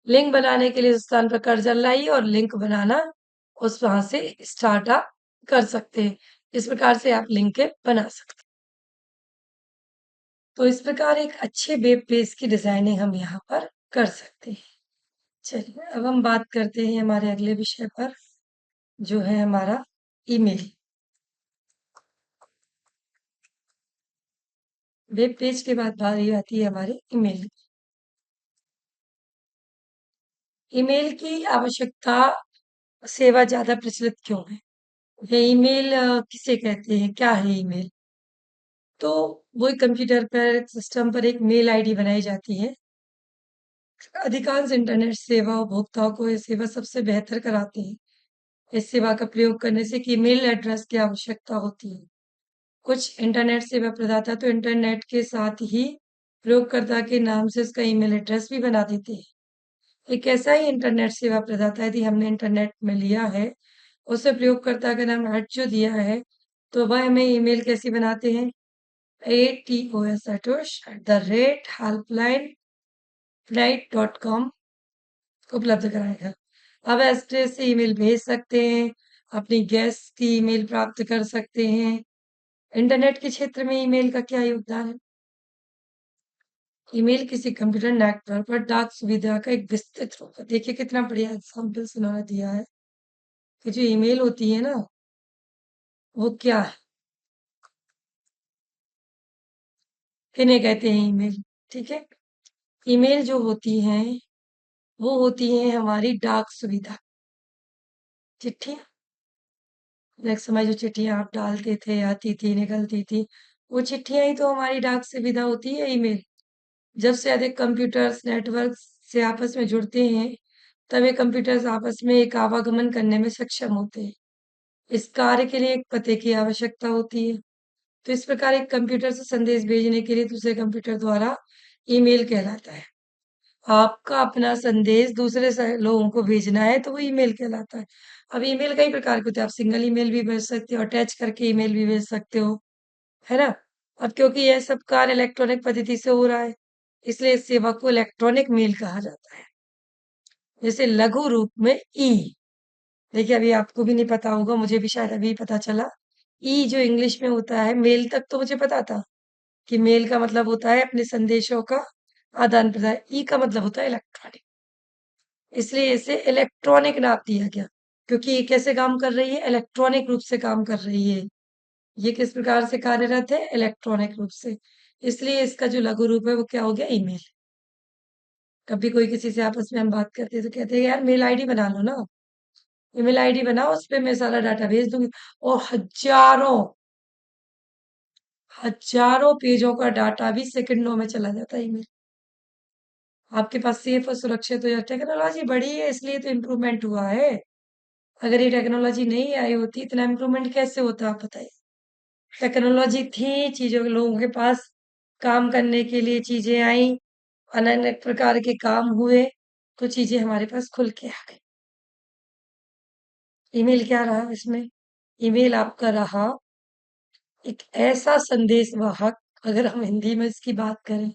लिंक बनाने के लिए उस स्थान पर कर्सर लाइए और लिंक बनाना उस वहां से स्टार्ट आप कर सकते हैं। इस प्रकार से आप लिंक बना सकते हैं। तो इस प्रकार एक अच्छे वेब पेज की डिजाइनिंग हम यहाँ पर कर सकते हैं। चलिए, अब हम बात करते हैं हमारे अगले विषय पर, जो है हमारा ईमेल। वेब पेज के बाद बारी आती है हमारे ईमेल की। ईमेल की आवश्यकता, सेवा ज्यादा प्रचलित क्यों है? ये ईमेल किसे कहते हैं, क्या है ईमेल? तो वो एक कंप्यूटर पर, सिस्टम पर एक मेल आईडी बनाई जाती है। अधिकांश इंटरनेट सेवा उपभोक्ताओं को ये सेवा सबसे बेहतर कराते हैं। इस सेवा का प्रयोग करने से एक ईमेल एड्रेस की आवश्यकता होती है। कुछ इंटरनेट सेवा प्रदाता तो इंटरनेट के साथ ही प्रयोगकर्ता के नाम से उसका ईमेल एड्रेस भी बना देते हैं। एक ऐसा ही इंटरनेट सेवा प्रदाता यदि हमने इंटरनेट में लिया है, उसे प्रयोगकर्ता का नाम जो दिया है, तो वह हमें ईमेल कैसी बनाते हैं? ATOS@healpline.com उपलब्ध कराएगा। अब एसट्रेस से ईमेल भेज सकते हैं, अपनी गेस्ट की ईमेल प्राप्त कर सकते हैं। इंटरनेट के क्षेत्र में ईमेल का क्या योगदान है? ईमेल किसी कंप्यूटर नेटवर्क पर डाक सुविधा का एक विस्तृत रूप है। देखिए कितना बढ़िया एग्जाम्पल उन्होंने दिया है कि जो ईमेल होती है ना, वो क्या है, किन्हें कहते हैं ईमेल। ठीक है, ईमेल जो होती हैं वो होती है हमारी डाक सुविधा। चिट्ठी, एक समय जो चिट्ठियां आप डालते थे, आती थी, निकलती थी, वो चिट्ठियां ही तो हमारी डाक सुविधा होती है ईमेल। जब से अधिक कंप्यूटर्स नेटवर्क से आपस में जुड़ते हैं, तब ये कंप्यूटर्स आपस में एक आवागमन करने में सक्षम होते हैं। इस कार्य के लिए एक पते की आवश्यकता होती है। तो इस प्रकार एक कंप्यूटर से संदेश भेजने के लिए दूसरे कंप्यूटर द्वारा ईमेल कहलाता है। आपका अपना संदेश दूसरे लोगों को भेजना है तो वो ईमेल कहलाता है। अब ईमेल कई प्रकार के होते हैं, आप सिंगल ईमेल भी भेज सकते हो, अटैच करके ईमेल भी भेज सकते हो, है ना? अब क्योंकि यह सब कार्य इलेक्ट्रॉनिक पद्धति से हो रहा है, इसलिए इस सेवा को इलेक्ट्रॉनिक मेल कहा जाता है। जैसे लघु रूप में ई। देखिए अभी आपको भी नहीं पता होगा, मुझे भी शायद अभी पता चला। ई जो इंग्लिश में होता है, मेल तक तो मुझे पता था कि मेल का मतलब होता है अपने संदेशों का आदान प्रदान। ई का मतलब होता है इलेक्ट्रॉनिक, इसलिए इसे इलेक्ट्रॉनिक नाम दिया गया, क्योंकि ये कैसे काम कर रही है, इलेक्ट्रॉनिक रूप से काम कर रही है। ये किस प्रकार से कार्यरत है, इलेक्ट्रॉनिक रूप से, इसलिए इसका जो लघु रूप है वो क्या हो गया, ईमेल। कभी कोई किसी से आपस में हम बात करते हैं तो कहते हैं यार मेल आईडी बना लो ना, ईमेल आईडी बनाओ, उस पे मैं सारा डाटा भेज दूंगी। और हजारों हजारों पेजों का डाटा भी सेकंडों में चला जाता है ईमेल। आपके पास सेफ और सुरक्षित हो जाए। टेक्नोलॉजी बढ़ी है इसलिए तो इम्प्रूवमेंट हुआ है। अगर ये टेक्नोलॉजी नहीं आई होती, इतना इम्प्रूवमेंट कैसे होता, आप बताइए। टेक्नोलॉजी थी, चीजों के लोगों के पास काम करने के लिए चीजें आई, अनेक प्रकार के काम हुए, तो चीजें हमारे पास खुल के आ गई। ईमेल क्या रहा इसमें, ईमेल आपका रहा एक ऐसा संदेश वाहक, अगर हम हिंदी में इसकी बात करें,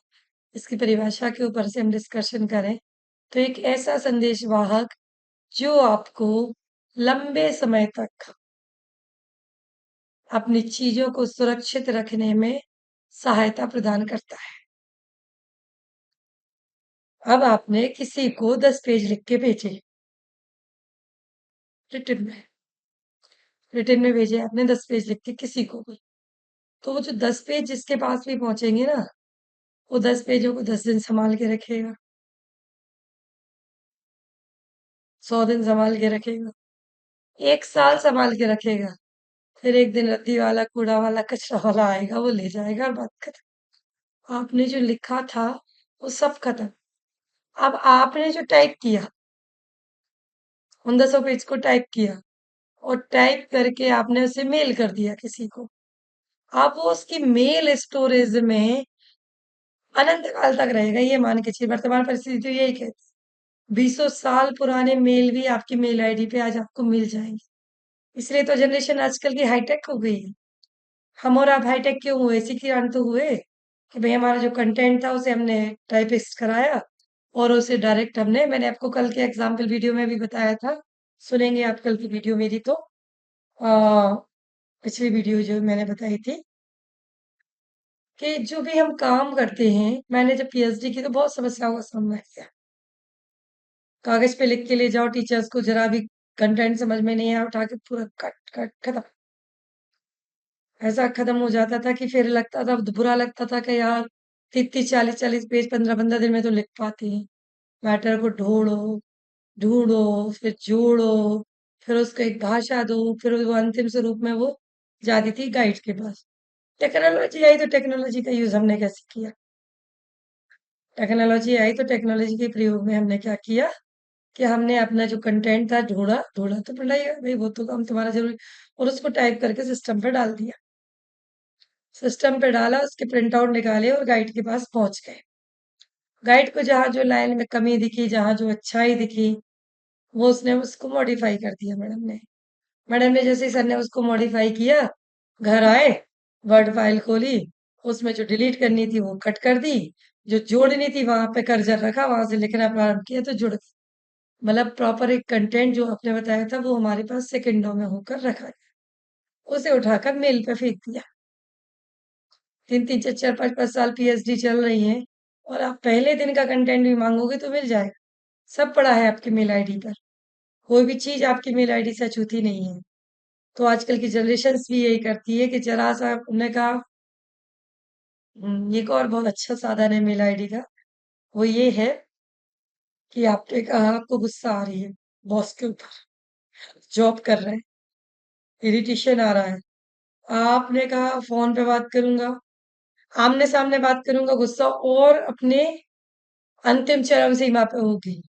इसकी परिभाषा के ऊपर से हम डिस्कशन करें, तो एक ऐसा संदेश वाहक जो आपको लंबे समय तक अपनी चीजों को सुरक्षित रखने में सहायता प्रदान करता है। अब आपने किसी को 10 पेज लिख के भेजे, रिटन में, रिटन में भेजे आपने 10 पेज लिख के किसी को भी, तो वो जो 10 पेज जिसके पास भी पहुंचेंगे ना, वो 10 पेजों को 10 दिन संभाल के रखेगा, 100 दिन संभाल के रखेगा, 1 साल संभाल के रखेगा। फिर एक दिन रद्दी वाला, कूड़ा वाला, कचरा वाला आएगा, वो ले जाएगा और बात खत्म। आपने जो लिखा था वो सब खत्म। अब आपने जो टाइप किया, उन 10 पेज को टाइप किया और टाइप करके आपने उसे मेल कर दिया किसी को, अब वो उसकी मेल स्टोरेज में अनंत काल तक रहेगा। ये मान के चलिए, वर्तमान परिस्थिति तो यही कहती है। 20 साल पुराने मेल भी आपकी मेल आईडी पे आज आपको मिल जाएंगे। इसलिए तो जनरेशन आजकल की हाईटेक हो गई है। हम और आप हाईटेक क्यों हुए, इसी के कारण तो हुए कि भाई हमारा जो कंटेंट था उसे हमने टाइपिस्ट कराया और उसे डायरेक्ट हमने, मैंने आपको कल के एग्जाम्पल वीडियो में भी बताया था, सुनेंगे आप कल की वीडियो मेरी तो, आ, पिछली वीडियो जो मैंने बताई थी, कि जो भी हम काम करते हैं, मैंने जब पीएचडी की तो बहुत समस्याओं का सामना किया। कागज पे लिख के ले जाओ, टीचर्स को जरा भी कंटेंट समझ में नहीं आया, उठा के पूरा कट कट खत्म। ऐसा खत्म हो जाता था कि फिर लगता था, बुरा लगता था कि यार 30-40 पेज 15-15 दिन में तो लिख पाती हैं। मैटर को ढूंढो, ढूंढो, फिर जोड़ो, फिर उसको एक भाषा दो, फिर वो अंतिम स्वरूप में वो जाती थी गाइड के पास। टेक्नोलॉजी आई तो टेक्नोलॉजी का यूज हमने कैसे किया, टेक्नोलॉजी आई तो टेक्नोलॉजी के प्रयोग में हमने क्या किया कि हमने अपना जो कंटेंट था ढूंढा, ढूंढा तो पढ़ाई भाई वो तो काम तुम्हारा जरूरी, और उसको टाइप करके सिस्टम पे डाल दिया, सिस्टम पे डाला, उसके प्रिंट आउट निकाले और गाइड के पास पहुंच गए। गाइड को जहाँ जो लाइन में कमी दिखी, जहाँ जो अच्छाई दिखी, वो उसने उसको मॉडिफाई कर दिया मैडम ने। मैडम ने जैसे ही सर ने उसको मॉडिफाई किया, घर आए, वर्ड फाइल खोली, उसमें जो डिलीट करनी थी वो कट कर दी, जो जोड़नी थी वहां पे कर्सर रखा, वहां से लिखना प्रारंभ किया तो जुड़ गई। मतलब प्रॉपर एक कंटेंट जो आपने बताया था वो हमारे पास सेकंडों में होकर रखा गया। उसे उठाकर मेल पे फेंक दिया। 3-3 4-4 5-5 साल पीएचडी चल रही है और आप पहले दिन का कंटेंट भी मांगोगे तो मिल जाएगा। सब पड़ा है आपकी मेल आईडी पर। कोई भी चीज आपकी मेल आईडी से अछूती नहीं है। तो आजकल की जनरेशन भी यही करती है कि जरा सा उन्होंने कहा एक और बहुत अच्छा साधन है मेल आईडी का, वो ये है कि आपने कहा आपको गुस्सा आ रही है बॉस के ऊपर, जॉब कर रहे हैं, इरिटेशन आ रहा है, आपने कहा फोन पे बात करूंगा, आमने सामने बात करूंगा, गुस्सा और अपने अंतिम चरम सीमा पे होगी।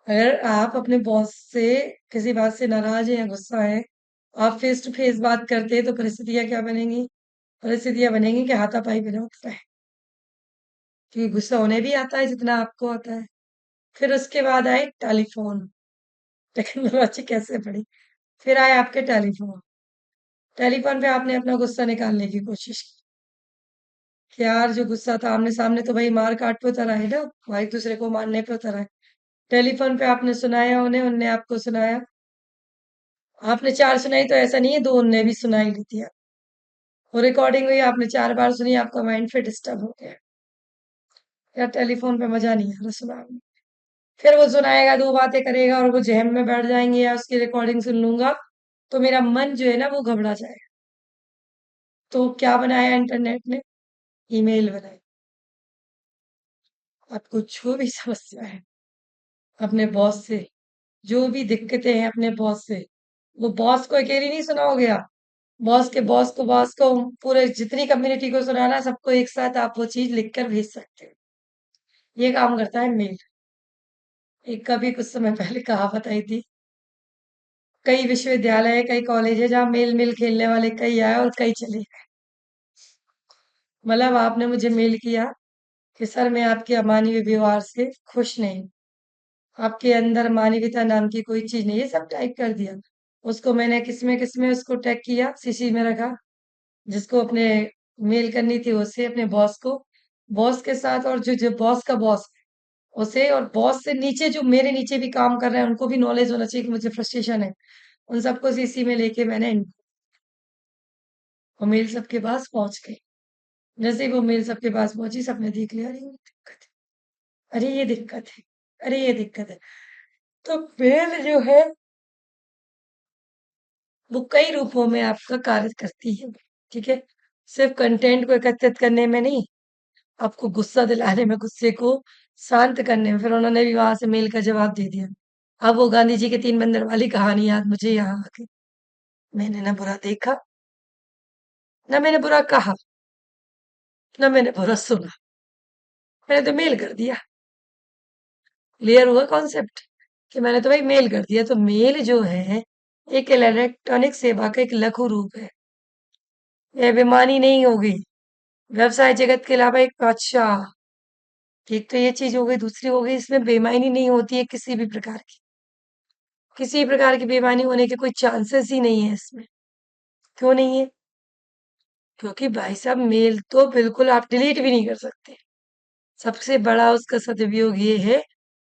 अगर आप अपने बॉस से किसी बात से नाराज हैं या गुस्सा है, आप फेस टू फेस बात करते हैं तो परिस्थितियां क्या बनेंगी? परिस्थितियां बनेंगी कि हाथापाई बिना उठता है, क्योंकि गुस्सा उन्हें भी आता है जितना आपको आता है। फिर उसके बाद आए टेलीफोन। टेक्नोलॉजी कैसे बढ़ी? फिर आए आपके टेलीफोन। टेलीफोन पे आपने अपना गुस्सा निकालने की कोशिश की कि यार जो गुस्सा था आमने सामने तो भाई मार काट पे उतर आए ना, भाई एक दूसरे को मारने पे उतर आए। टेलीफोन पे आपने सुनाया उन्हें, उनने आपको सुनाया। आपने चार सुनाई तो ऐसा नहीं है दो उनने भी सुनाई ली थी। वो रिकॉर्डिंग हुई, आपने 4 बार सुनी, आपका माइंड फिर डिस्टर्ब हो गया। यार टेलीफोन पे मजा नहीं आ रहा सुनाने। फिर वो सुनाएगा, दो बातें करेगा और वो जहम में बैठ जाएंगे या उसकी रिकॉर्डिंग सुन लूंगा तो मेरा मन जो है ना वो घबरा जाएगा। तो क्या बनाया इंटरनेट ने? ईमेल बनाई। आपको जो भी समस्या है अपने बॉस से, जो भी दिक्कतें हैं अपने बॉस से, वो बॉस को अकेले नहीं सुनाओगे आप। बॉस को पूरे जितनी कम्युनिटी को सुनाना, सबको एक साथ आप वो चीज लिखकर भेज सकते हो। ये काम करता है मेल। एक कभी कुछ समय पहले कहावत आई थी, कई विश्वविद्यालय कई कॉलेज है जहाँ मेल मेल खेलने वाले कई आए और कई चले गए। मतलब आपने मुझे मेल किया कि सर मैं आपके अमानवीय व्यवहार से खुश नहीं, आपके अंदर मानवीयता नाम की कोई चीज नहीं, ये सब टाइप कर दिया। उसको मैंने किसमें उसको टैग किया, सीसी में रखा, जिसको अपने मेल करनी थी उसे, अपने बॉस को, बॉस के साथ, और जो जो बॉस का बॉस उसे, और बॉस से नीचे जो मेरे नीचे भी काम कर रहे हैं उनको भी नॉलेज होना चाहिए कि मुझे फ्रस्ट्रेशन है। उन सबको सीसी में लेके मैंने वो मेल सबके पास पहुंच गई। जैसे ही वो मेल सबके पास पहुंची, सबने देख लिया, अरे ये दिक्कत है, अरे ये दिक्कत है, अरे ये दिक्कत है। तो मेल जो है वो कई रूपों में आपका कार्य करती है। ठीक है, सिर्फ कंटेंट को एकत्रित करने में नहीं, आपको गुस्सा दिलाने में, गुस्से को शांत करने में। फिर उन्होंने भी वहां से मेल का जवाब दे दिया। अब वो गांधी जी के 3 बंदर वाली कहानी याद मुझे यहाँ आके, मैंने ना बुरा देखा, ना मैंने बुरा कहा, ना मैंने बुरा सुना, मैंने तो मेल कर दिया। क्लियर हुआ कॉन्सेप्ट कि मैंने तो भाई मेल कर दिया। तो मेल जो है एक इलेक्ट्रॉनिक सेवा का एक लघु रूप है। यह बेईमानी नहीं होगी, व्यवसाय जगत के अलावा एक बादशाह। एक तो ये चीज हो गई, दूसरी हो गई इसमें बेईमानी नहीं होती है किसी भी प्रकार की। किसी प्रकार की बेईमानी होने के कोई चांसेस ही नहीं है इसमें। क्यों नहीं है? क्योंकि भाई साहब मेल तो बिल्कुल आप डिलीट भी नहीं कर सकते। सबसे बड़ा उसका सदुपयोग ये है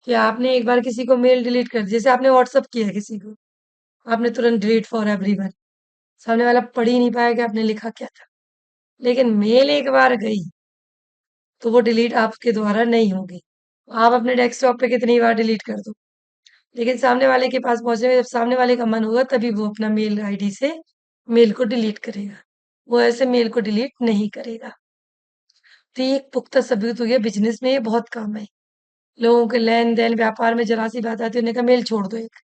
कि आपने एक बार किसी को मेल डिलीट कर दिया, जैसे आपने व्हाट्सअप किया किसी को, आपने तुरंत डिलीट फॉर एवरीवन, सामने वाला पढ़ ही नहीं पाया कि आपने लिखा क्या था। लेकिन मेल एक बार गई तो वो डिलीट आपके द्वारा नहीं होगी। आप अपने डेस्कटॉप पे कितनी बार डिलीट कर दो, लेकिन सामने वाले के पास पहुंचेगा जब सामने वाले का मन होगा तभी वो अपना मेल आईडी से मेल को डिलीट करेगा। वो ऐसे मेल को डिलीट नहीं करेगा। तो ये एक पुख्ता सबूत हो गया, बिजनेस में ये बहुत काम है। लोगों के लेन देन व्यापार में जरा सी बात आती है, उन्हें कहा मेल छोड़ दो एक।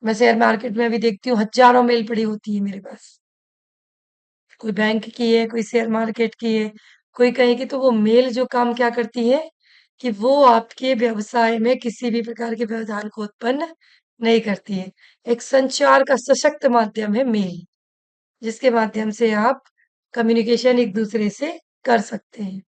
मैं शेयर मार्केट में अभी देखती हूँ हजारों मेल पड़ी होती है मेरे पास। कोई बैंक की है, कोई शेयर मार्केट की है, कोई कहीं की। तो वो मेल जो काम क्या करती है कि वो आपके व्यवसाय में किसी भी प्रकार के व्यवधान को उत्पन्न नहीं करती है। एक संचार का सशक्त माध्यम है मेल, जिसके माध्यम से आप कम्युनिकेशन एक दूसरे से कर सकते हैं।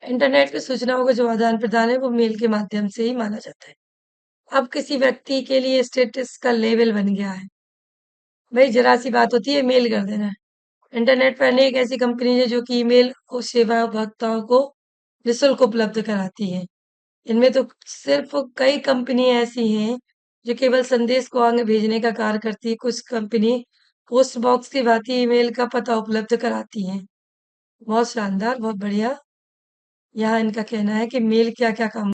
इंटरनेट पे सूचनाओं का जो आदान प्रदान है वो मेल के माध्यम से ही माना जाता है। अब किसी व्यक्ति के लिए स्टेटस का लेवल बन गया है, भाई जरा सी बात होती है मेल कर देना है। इंटरनेट पर अनेक ऐसी कंपनी है जो कि ईमेल को सेवा उपभोक्ताओं को निःशुल्क उपलब्ध कराती है। इनमें तो सिर्फ़ कई कंपनी ऐसी हैं, जो केवल संदेश को आगे भेजने का कार्य करती है। कुछ कंपनी पोस्ट बॉक्स की भाँति ईमेल का पता उपलब्ध कराती हैं। बहुत शानदार, बहुत बढ़िया। यहाँ इनका कहना है कि मेल क्या-क्या काम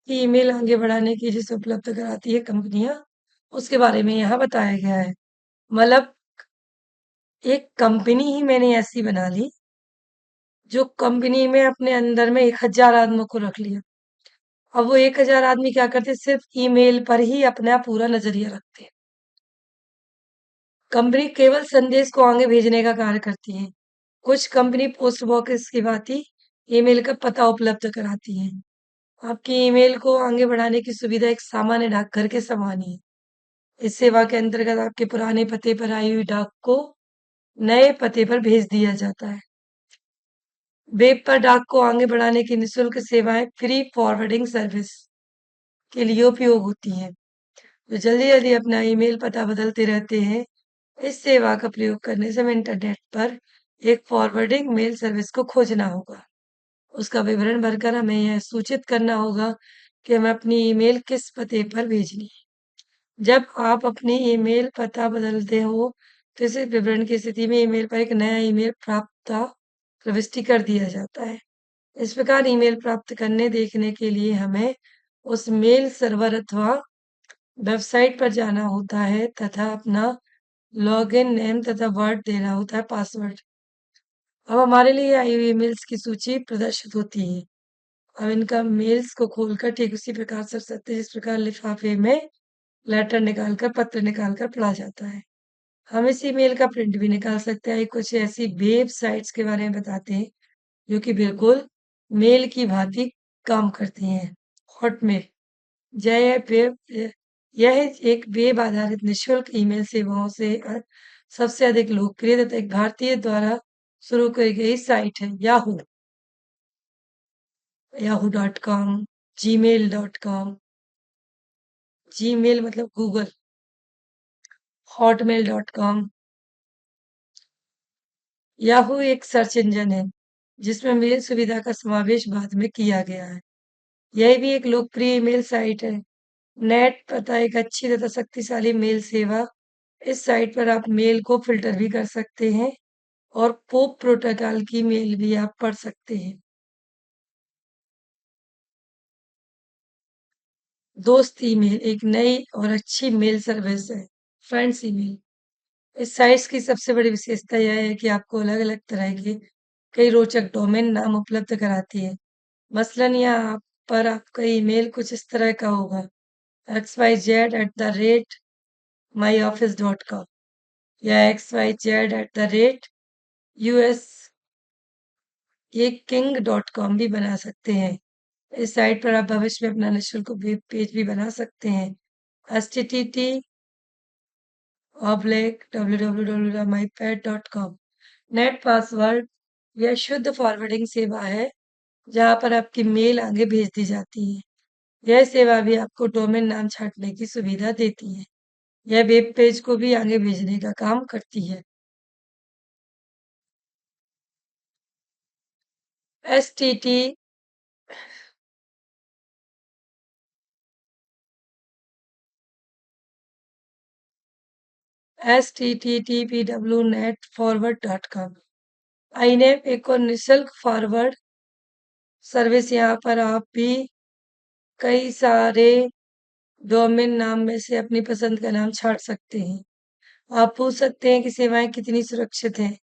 की ईमेल आगे बढ़ाने की जिसे उपलब्ध कराती है कंपनियाँ, उसके बारे में यहाँ बताया गया है। मतलब एक कंपनी ही मैंने ऐसी बना ली, जो कंपनी में अपने अंदर में 1000 आदमियों को रख लिया। अब वो 1000 आदमी क्या करते हैं, सिर्फ़ ईमेल पर ही अपना पूरा नज़रिया रखते हैं। कंपनी केवल संदेश को आगे भेजने का कार्य करती है। कुछ कंपनी पोस्ट बॉक्स की भांति ईमेल का पता उपलब्ध कराती है। आपकी ईमेल को आगे बढ़ाने की सुविधा एक सामान्य डाकघर के समान ही है। इस सेवा के अंतर्गत आपके पुराने पते पर आई हुई डाक को नए पते पर भेज दिया जाता है। वेब पर डाक को आगे बढ़ाने की निःशुल्क सेवाएं फ्री फॉरवर्डिंग सर्विस के लिए उपयोग होती हैं। तो जल्दी-जल्दी अपना ईमेल पता बदलते रहते हैं। इस सेवा का प्रयोग करने से हमें इंटरनेट पर एक फॉरवर्डिंग मेल सर्विस को खोजना होगा। उसका विवरण भरकर हमें यह सूचित करना होगा कि हमें अपनी ईमेल किस पते पर भेजनी है। जब आप अपनी ईमेल पता बदलते हो, तो इस विवरण की स्थिति में ईमेल पर एक नया ईमेल प्राप्तता प्रविष्टि कर दिया जाता है। इस प्रकार ईमेल प्राप्त करने देखने के लिए हमें उस मेल सर्वर अथवा वेबसाइट पर जाना होता है तथा अपना लॉगिन नेम तथा वर्ड देना होता है पासवर्ड। अब हमारे लिए आई हुई ईमेल्स की सूची प्रदर्शित होती है। अब इनका मेल्स को खोलकर ठीक उसी प्रकार से सकते हैं जिस प्रकार लिफाफे में लेटर निकालकर पत्र निकालकर पढ़ा जाता है। हम इस ईमेल का प्रिंट भी निकाल सकते हैं। कुछ ऐसी वेबसाइट्स के बारे में बताते हैं जो कि बिल्कुल मेल की भांति काम करती हैं। हॉटमेल जय वेब यह एक वेब आधारित निःशुल्क ईमेल सेवाओं से सबसे अधिक लोकप्रिय तथा एक भारतीय द्वारा शुरू की गई साइट है। याहू yahoo.com, gmail.com, जीमेल मतलब गूगल, hotmail.com। याहू एक सर्च इंजन है जिसमें मेल सुविधा का समावेश बाद में किया गया है। यह भी एक लोकप्रिय ईमेल साइट है। नेट पता एक अच्छी तथा शक्तिशाली मेल सेवा। इस साइट पर आप मेल को फिल्टर भी कर सकते हैं और पोप प्रोटोकॉल की मेल भी आप पढ़ सकते हैं। दोस्त ईमेल एक नई और अच्छी मेल सर्विस है। फ्रेंड्स ईमेल इस साइट्स की सबसे बड़ी विशेषता यह है कि आपको अलग-अलग तरह के कई रोचक डोमेन नाम उपलब्ध कराती है। मसलन यहाँ आप पर आपका ईमेल कुछ इस तरह का होगा xyz@myoffice.com या xyz@us ये किंग.com भी बना सकते हैं। इस साइट पर आप भविष्य में अपना निःशुल्क वेब पेज भी बना सकते हैं। http://www.mypad.com नेट पासवर्ड यह शुद्ध फॉरवर्डिंग सेवा है, जहाँ पर आपकी मेल आगे भेज दी जाती है। यह सेवा भी आपको डोमेन नाम छाँटने की सुविधा देती है। यह वेब पेज को भी आगे भेजने का काम करती है। एसटीटी http://www.netforward.com आईनैप एक और निःशुल्क फॉरवर्ड सर्विस यहाँ पर आप भी कई सारे डोमेन नाम में से अपनी पसंद का नाम छाँट सकते हैं। आप पूछ सकते हैं कि सेवाएँ कितनी सुरक्षित हैं?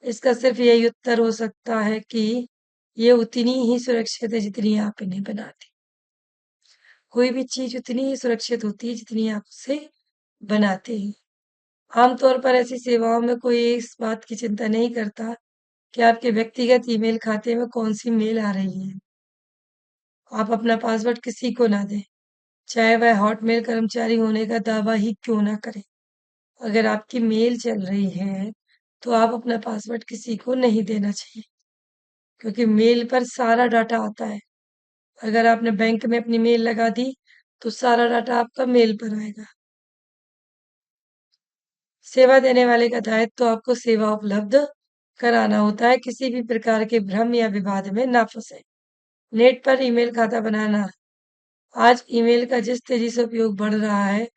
इसका सिर्फ़ यही उत्तर हो सकता है कि ये उतनी ही सुरक्षित है जितनी आप इन्हें बनाते हैं। कोई भी चीज़ उतनी ही सुरक्षित होती है जितनी आप उसे बनाते हैं। आमतौर पर ऐसी सेवाओं में कोई इस बात की चिंता नहीं करता कि आपके व्यक्तिगत ईमेल खाते में कौन-सी मेल आ रही है। आप अपना पासवर्ड किसी को ना दें, चाहे वह हॉटमेल कर्मचारी होने का दावा ही क्यों ना करें। अगर आपकी मेल चल रही है, तो आप अपना पासवर्ड किसी को नहीं देना चाहिए, क्योंकि मेल पर सारा डाटा आता है। अगर आपने बैंक में अपनी मेल लगा दी, तो सारा डाटा आपका मेल पर आएगा। सेवा देने वाले का दायित्व तो आपको सेवा उपलब्ध कराना होता है, किसी भी प्रकार के भ्रम या विवाद में ना फंसे। नेट पर ईमेल खाता बनाना। आज ईमेल का जिस तेजी से उपयोग बढ़ रहा है,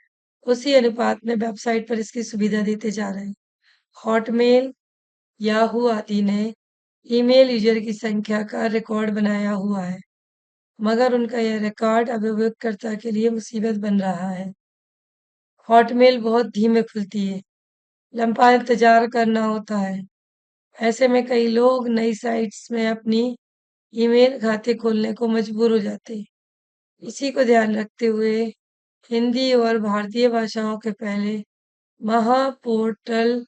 उसी अनुपात में वेबसाइट पर इसकी सुविधा देते जा रहे हैं। हॉटमेल, याहू आदि ने ईमेल यूजर की संख्या का रिकॉर्ड बनाया हुआ है, मगर उनका यह रिकॉर्ड अब उपयोगकर्ता के लिए मुसीबत बन रहा है। हॉटमेल बहुत धीमे खुलती है, लंबा इंतजार करना होता है। ऐसे में कई लोग नई साइट्स में अपनी ईमेल खाते खोलने को मजबूर हो जाते हैं। इसी को ध्यान रखते हुए हिंदी और भारतीय भाषाओं के पहले महापोर्टल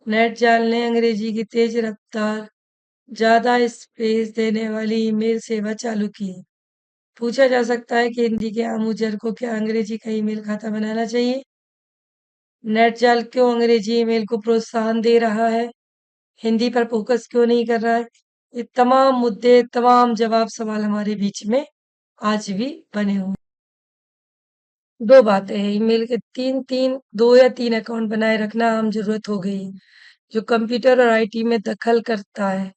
नेट जाल ने अंग्रेजी की तेज रफ्तार, ज्यादा स्पेस देने वाली ईमेल सेवा चालू की है। पूछा जा सकता है कि हिंदी के आम यूजर को क्या अंग्रेजी का ईमेल खाता बनाना चाहिए? नेट जाल क्यों अंग्रेजी ईमेल को प्रोत्साहन दे रहा है? हिंदी पर फोकस क्यों नहीं कर रहा है? ये तमाम मुद्दे, तमाम जवाब सवाल हमारे बीच में आज भी बने हुए हैं। दो बातें हैं, ईमेल के दो या तीन अकाउंट बनाए रखना आम जरूरत हो गई है। जो कंप्यूटर और आईटी में दखल करता है,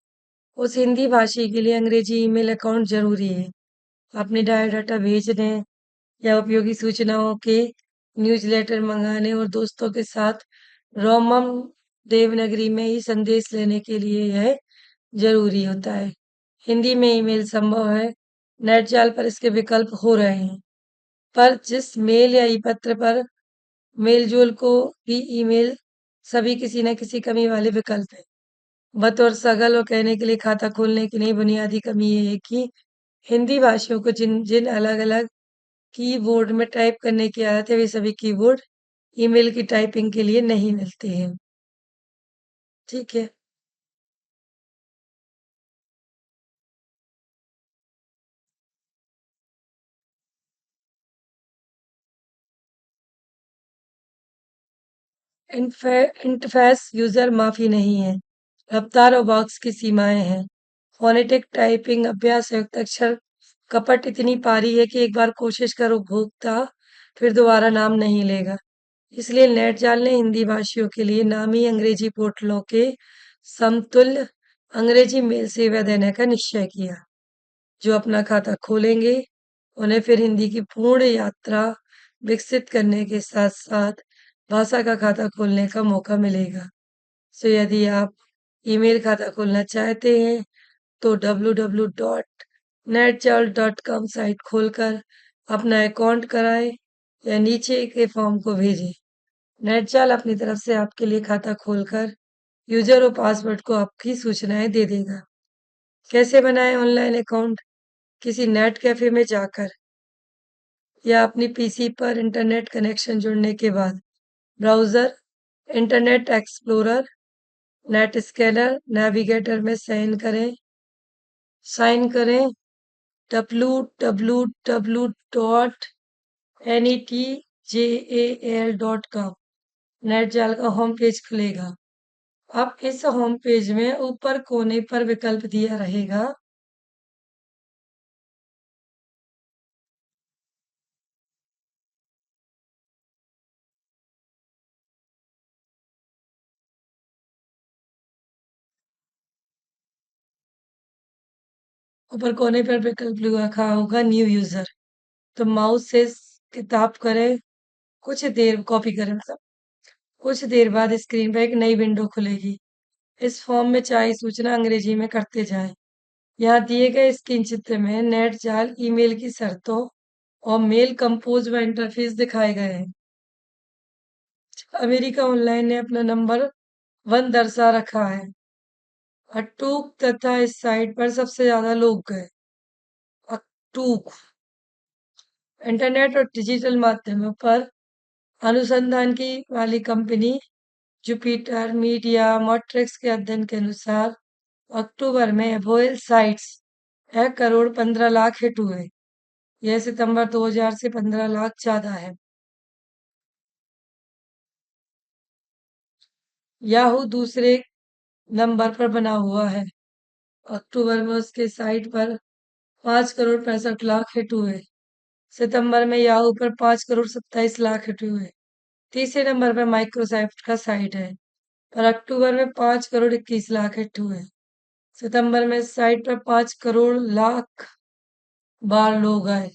उस हिंदी भाषी के लिए अंग्रेजी ईमेल अकाउंट जरूरी है। अपने डाटा भेजने या उपयोगी सूचनाओं के न्यूज़लेटर मंगाने और दोस्तों के साथ रोमन देवनागरी में ही संदेश लेने के लिए यह जरूरी होता है। हिंदी में ईमेल संभव है, नेट जाल पर इसके विकल्प हो रहे हैं, पर जिस मेल या ई पत्र पर मेलजोल को भी ईमेल सभी किसी न किसी कमी वाले विकल्प है। बतौर सगल और कहने के लिए खाता खोलने की नई बुनियादी कमी ये है कि हिंदी भाषियों को जिन जिन अलग अलग कीबोर्ड में टाइप करने की आदत है, वे सभी कीबोर्ड ईमेल की टाइपिंग के लिए नहीं मिलते हैं। ठीक है। इंटरफेस यूजर माफी नहीं है, रफ्तार और बॉक्स की सीमाएं हैं। फोनेटिक टाइपिंग अभ्यास संयुक्त अक्षर कपट इतनी पारी है कि एक बार कोशिश कर उपभोक्ता फिर दोबारा नाम नहीं लेगा। इसलिए नेट जाल ने हिंदी भाषियों के लिए नामी अंग्रेजी पोर्टलों के समतुल्य अंग्रेजी मेल सेवा देने का निश्चय किया। जो अपना खाता खोलेंगे, उन्हें फिर हिंदी की पूर्ण यात्रा विकसित करने के साथ साथ भाषा का खाता खोलने का मौका मिलेगा। सो यदि आप ईमेल खाता खोलना चाहते हैं, तो www.netjal.com साइट खोलकर अपना अकाउंट कराएं या नीचे के फॉर्म को भेजें। नेटजाल अपनी तरफ से आपके लिए खाता खोलकर यूजर और पासवर्ड को आपकी सूचनाएं दे देगा। कैसे बनाएं ऑनलाइन अकाउंट? किसी नेट कैफे में जाकर या अपनी पीसी पर इंटरनेट कनेक्शन जुड़ने के बाद browser, internet explorer, net scanner, navigator में साइन करें www.netjal.com। नेट जाल का होम पेज खुलेगा। अब इस होम पेज में ऊपर कोने पर विकल्प दिया रहेगा, ऊपर कोने पर विकल्प लिखा होगा न्यू यूजर। तो माउस से किताब करें, कुछ देर कॉपी करें मतलब कुछ देर बाद स्क्रीन पर एक नई विंडो खुलेगी। इस फॉर्म में चाहे सूचना अंग्रेजी में करते जाएं। यहाँ दिए गए स्क्रीन चित्र में नेट जाल ईमेल की शर्तों और मेल कंपोज व इंटरफेस दिखाए गए हैं। अमेरिका ऑनलाइन ने अपना नंबर 1 दर्शा रखा है। अटूक तथा इस साइट पर सबसे ज्यादा लोग गए। अटूक इंटरनेट और डिजिटल माध्यमों पर अनुसंधान की वाली कंपनी जुपिटर मीडिया मोट्रिक्स के अध्ययन के अनुसार अक्टूबर में अबोयल साइट्स 1,15,00,000 हिट हुए। यह सितंबर 2000 से 15 लाख ज्यादा है। याहू दूसरे नंबर पर बना हुआ है। अक्टूबर में उसके साइट पर 5,65,00,000 हिट हुए। सितंबर में याहू पर 5,27,00,000 हिट हुए। तीसरे नंबर पर माइक्रोसॉफ्ट का साइट है, और अक्टूबर में 5 करोड़ 21 लाख हिट हुए। सितंबर में साइट पर 5 करोड़ लाख बार लोग आए।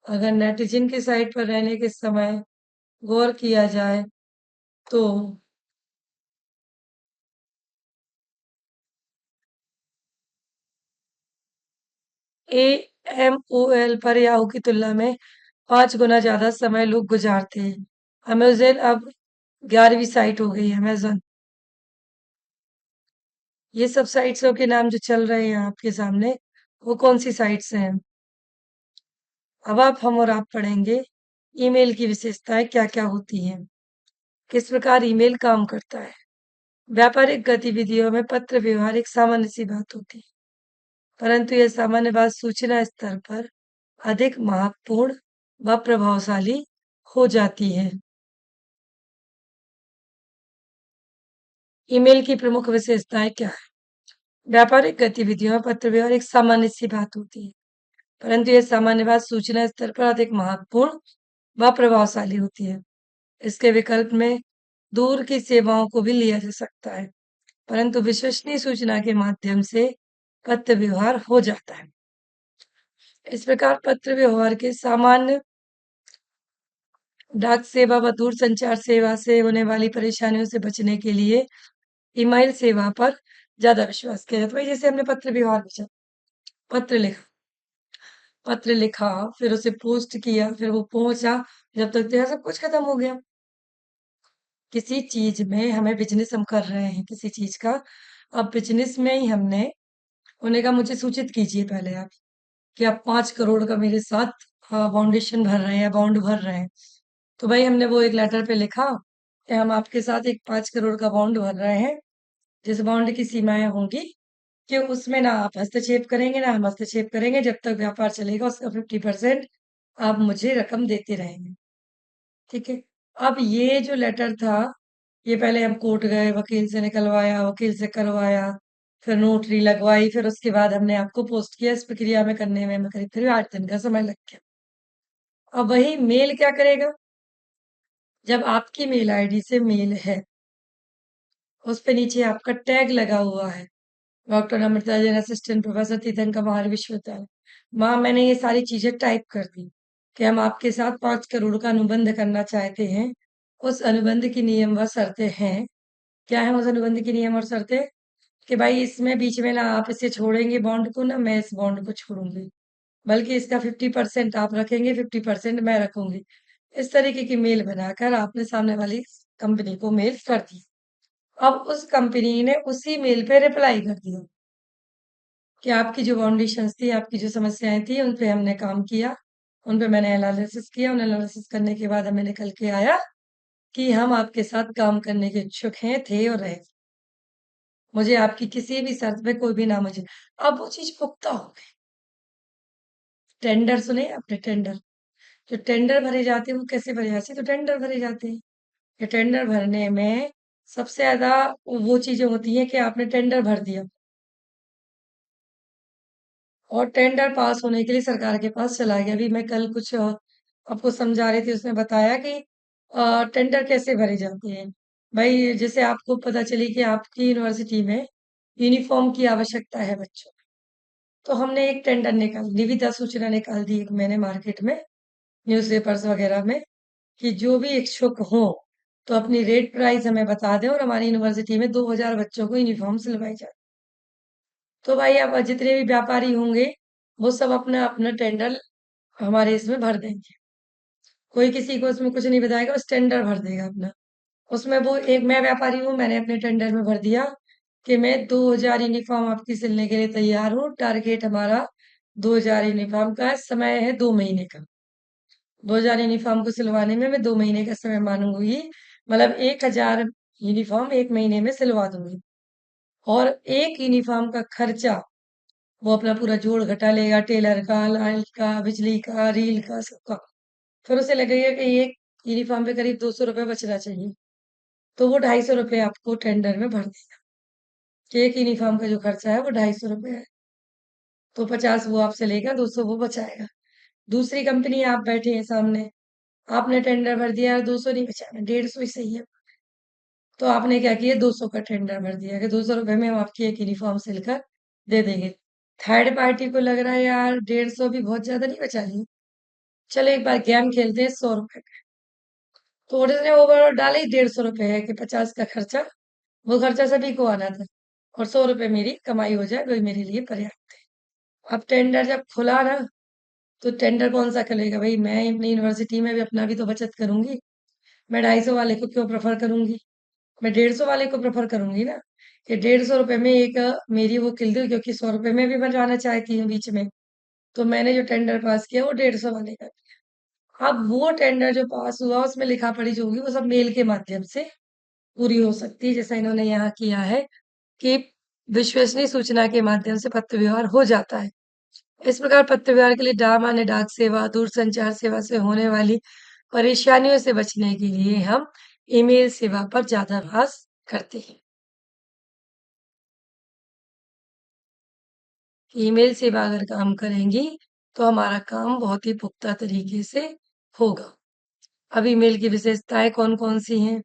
अगर नेटिजन की साइट पर रहने के समय गौर किया जाए तो AMOL पर याहू की तुलना में 5 गुना ज्यादा समय लोग गुजारते हैं। अमेज़न अब 11वीं साइट हो गई है, अमेज़न। ये सब साइट्सों के नाम जो चल रहे हैं आपके सामने, वो कौन सी साइट्स हैं? अब हम और आप पढ़ेंगे ईमेल की विशेषताएं क्या-क्या होती हैं, किस प्रकार ईमेल काम करता है। व्यापारिक गतिविधियों में पत्र व्यवहार एक सामान्य सी बात होती है, परंतु यह सामान्य बात सूचना स्तर पर अधिक महत्वपूर्ण व प्रभावशाली हो जाती है। ईमेल की प्रमुख विशेषताएं क्या है? व्यापारिक गतिविधियों में पत्र व्यवहार एक सामान्य सी बात होती है, परंतु यह सामान्य बात सूचना स्तर पर अधिक महत्वपूर्ण व प्रभावशाली होती है। इसके विकल्प में दूर की सेवाओं को भी लिया जा सकता है, परंतु विश्वसनीय सूचना के माध्यम से पत्र व्यवहार हो जाता है। इस प्रकार पत्र व्यवहार के सामान्य डाक सेवा व दूर संचार सेवा से होने वाली परेशानियों से बचने के लिए ईमेल सेवा पर ज्यादा विश्वास किया जाता है। भाई जैसे हमने पत्र व्यवहार भेजा, पत्र लिखा, फिर उसे पोस्ट किया, फिर वो पहुंचा, जब तक तो यह सब कुछ खत्म हो गया। किसी चीज में हमें बिजनेस हम कर रहे हैं किसी चीज का, अब बिजनेस में ही हमने उन्हें कहा मुझे सूचित कीजिए पहले आप कि आप 5 करोड़ का मेरे साथ फाउंडेशन भर रहे हैं या बॉन्ड भर रहे हैं। तो भाई हमने वो एक लेटर पे लिखा कि हम आपके साथ एक 5 करोड़ का बॉन्ड भर रहे हैं, जिस बॉन्ड की सीमाएं होंगी कि उसमें ना आप हस्तक्षेप करेंगे ना हम हस्तक्षेप करेंगे, जब तक व्यापार चलेगा उसका 50% आप मुझे रकम देते रहेंगे। ठीक है। अब ये जो लेटर था, ये पहले हम कोर्ट गए, वकील से निकलवाया, वकील से करवाया, फिर नोटरी लगवाई, फिर उसके बाद हमने आपको पोस्ट किया। इस प्रक्रिया में करने में हमें करीब करीब 8 दिन का समय लग गया। अब वही मेल क्या करेगा? जब आपकी मेल आईडी से मेल है, उस पे नीचे आपका टैग लगा हुआ है, doctor Amrita Jain, assistant professor, तीर्थंकर महार विश्वविद्यालय। वहां मैंने ये सारी चीजें टाइप कर दी कि हम आपके साथ 5 करोड़ का अनुबंध करना चाहते हैं। उस अनुबंध की नियम व शर्तें हैं। क्या है उस अनुबंध की नियम और शर्तें? कि भाई इसमें बीच में ना आप इसे छोड़ेंगे बॉन्ड को, ना मैं इस बॉन्ड को छोड़ूंगी, बल्कि इसका 50% आप रखेंगे, 50% मैं रखूंगी। इस तरीके की मेल बनाकर आपने सामने वाली कंपनी को मेल कर दी। अब उस कंपनी ने उसी मेल पे रिप्लाई कर दिया कि आपकी जो बाउंडेशंस थी, आपकी जो समस्याएं थी, उन पे हमने काम किया, उन पे मैंने एनालिसिस किया। उन एनालिसिस करने के बाद हमें निकल के आया कि हम आपके साथ काम करने के इच्छुक हैं, थे और रहे। मुझे आपकी किसी भी शर्त पे कोई भी ना मुझे। अब वो चीज पुख्ता हो गई। टेंडर सुने आपने? टेंडर, जो टेंडर भरे जाते हैं वो कैसे भरे जाते हैं? तो टेंडर भरे जाते हैं। ये टेंडर भरने में सबसे ज्यादा वो चीजें होती हैं कि आपने टेंडर भर दिया और टेंडर पास होने के लिए सरकार के पास चला गया। अभी मैं कल कुछ आपको समझा रही थी, उसने बताया कि टेंडर कैसे भरे जाते हैं। भाई जैसे आपको पता चली कि आपकी यूनिवर्सिटी में यूनिफॉर्म की आवश्यकता है बच्चों, तो हमने एक टेंडर निकाल, निविदा सूचना निकाल दी एक मैंने मार्केट में, न्यूज़पेपर्स वगैरह में, कि जो भी इच्छुक हो तो अपनी रेट प्राइस हमें बता दें और हमारी यूनिवर्सिटी में 2000 बच्चों को यूनिफॉर्म सिलवाई जाए। तो भाई अब जितने भी व्यापारी होंगे वो सब अपना अपना टेंडर हमारे इसमें भर देंगे। कोई किसी को उसमें कुछ नहीं बताएगा, बस टेंडर भर देगा अपना। उसमें वो एक मैं व्यापारी हूँ, मैंने अपने टेंडर में भर दिया कि मैं 2000 यूनिफॉर्म आपकी सिलने के लिए तैयार हूँ। टारगेट हमारा 2000 यूनिफॉर्म का है, समय है 2 महीने का। 2000 यूनिफॉर्म को सिलवाने में मैं 2 महीने का समय मानूंगी, मतलब 1000 यूनिफॉर्म 1 महीने में सिलवा दूंगी। और एक यूनिफॉर्म का खर्चा वो अपना पूरा जोड़ घटा लेगा, टेलर का, लाइट का, बिजली का, रील का, सबका। फिर उसे लगेगा कि एक यूनिफॉर्म पे करीब 200 रुपये बचना चाहिए, तो वो 250 रुपये आपको टेंडर में भर देगा कि एक यूनिफॉर्म का जो खर्चा है वो 250 रुपये है। तो 50 वो आपसे लेगा, 200 वो बचाएगा। दूसरी कंपनी आप बैठे हैं सामने, आपने टेंडर भर दिया, 200 नहीं बचाना, 150 ही सही है। तो आपने क्या किया, 200 का टेंडर भर दिया कि 200 रुपये में हम आपकी एक यूनिफॉर्म सिलकर दे देंगे। थर्ड पार्टी को लग रहा है यार 150 भी बहुत ज्यादा नहीं बचा ली, चलो एक बार गेम खेलते हैं 100 रुपए का। तो उसने ओवरऑल डाले ही 150 रुपए है कि 50 का खर्चा, वो खर्चा सभी को आना था, और 100 रुपए मेरी कमाई हो जाए वही मेरे लिए पर्याप्त है। अब टेंडर जब खुला ना, तो टेंडर कौन सा खुलेगा भाई, मैं अपनी यूनिवर्सिटी में भी अपना भी तो बचत करूंगी। मैं 250 वाले को क्यों प्रेफर करूंगी, मैं 150 वाले को प्रेफर करूंगी ना। कि 150 रुपए में एक मेरी वो किल दी, क्योंकि 100 रुपए में भी बनवाना चाहती हूँ बीच में। तो मैंने जो टेंडर पास किया वो 150 वाले का। अब वो टेंडर जो पास हुआ उसमें लिखा पढ़ी जो होगी वो सब मेल के माध्यम से पूरी हो सकती है, जैसा इन्होंने यहाँ किया है कि विश्वसनीय सूचना के माध्यम से पत्र व्यवहार हो जाता है। इस प्रकार पत्र व्यवहार के लिए डाक डाक सेवा, दूरसंचार सेवा से होने वाली परेशानियों से बचने के लिए हम ईमेल सेवा पर ज्यादा विश्वास करते हैं। ईमेल सेवा अगर काम करेंगी तो हमारा काम बहुत ही पुख्ता तरीके से होगा। अब ईमेल की विशेषताएं कौन कौन सी हैं?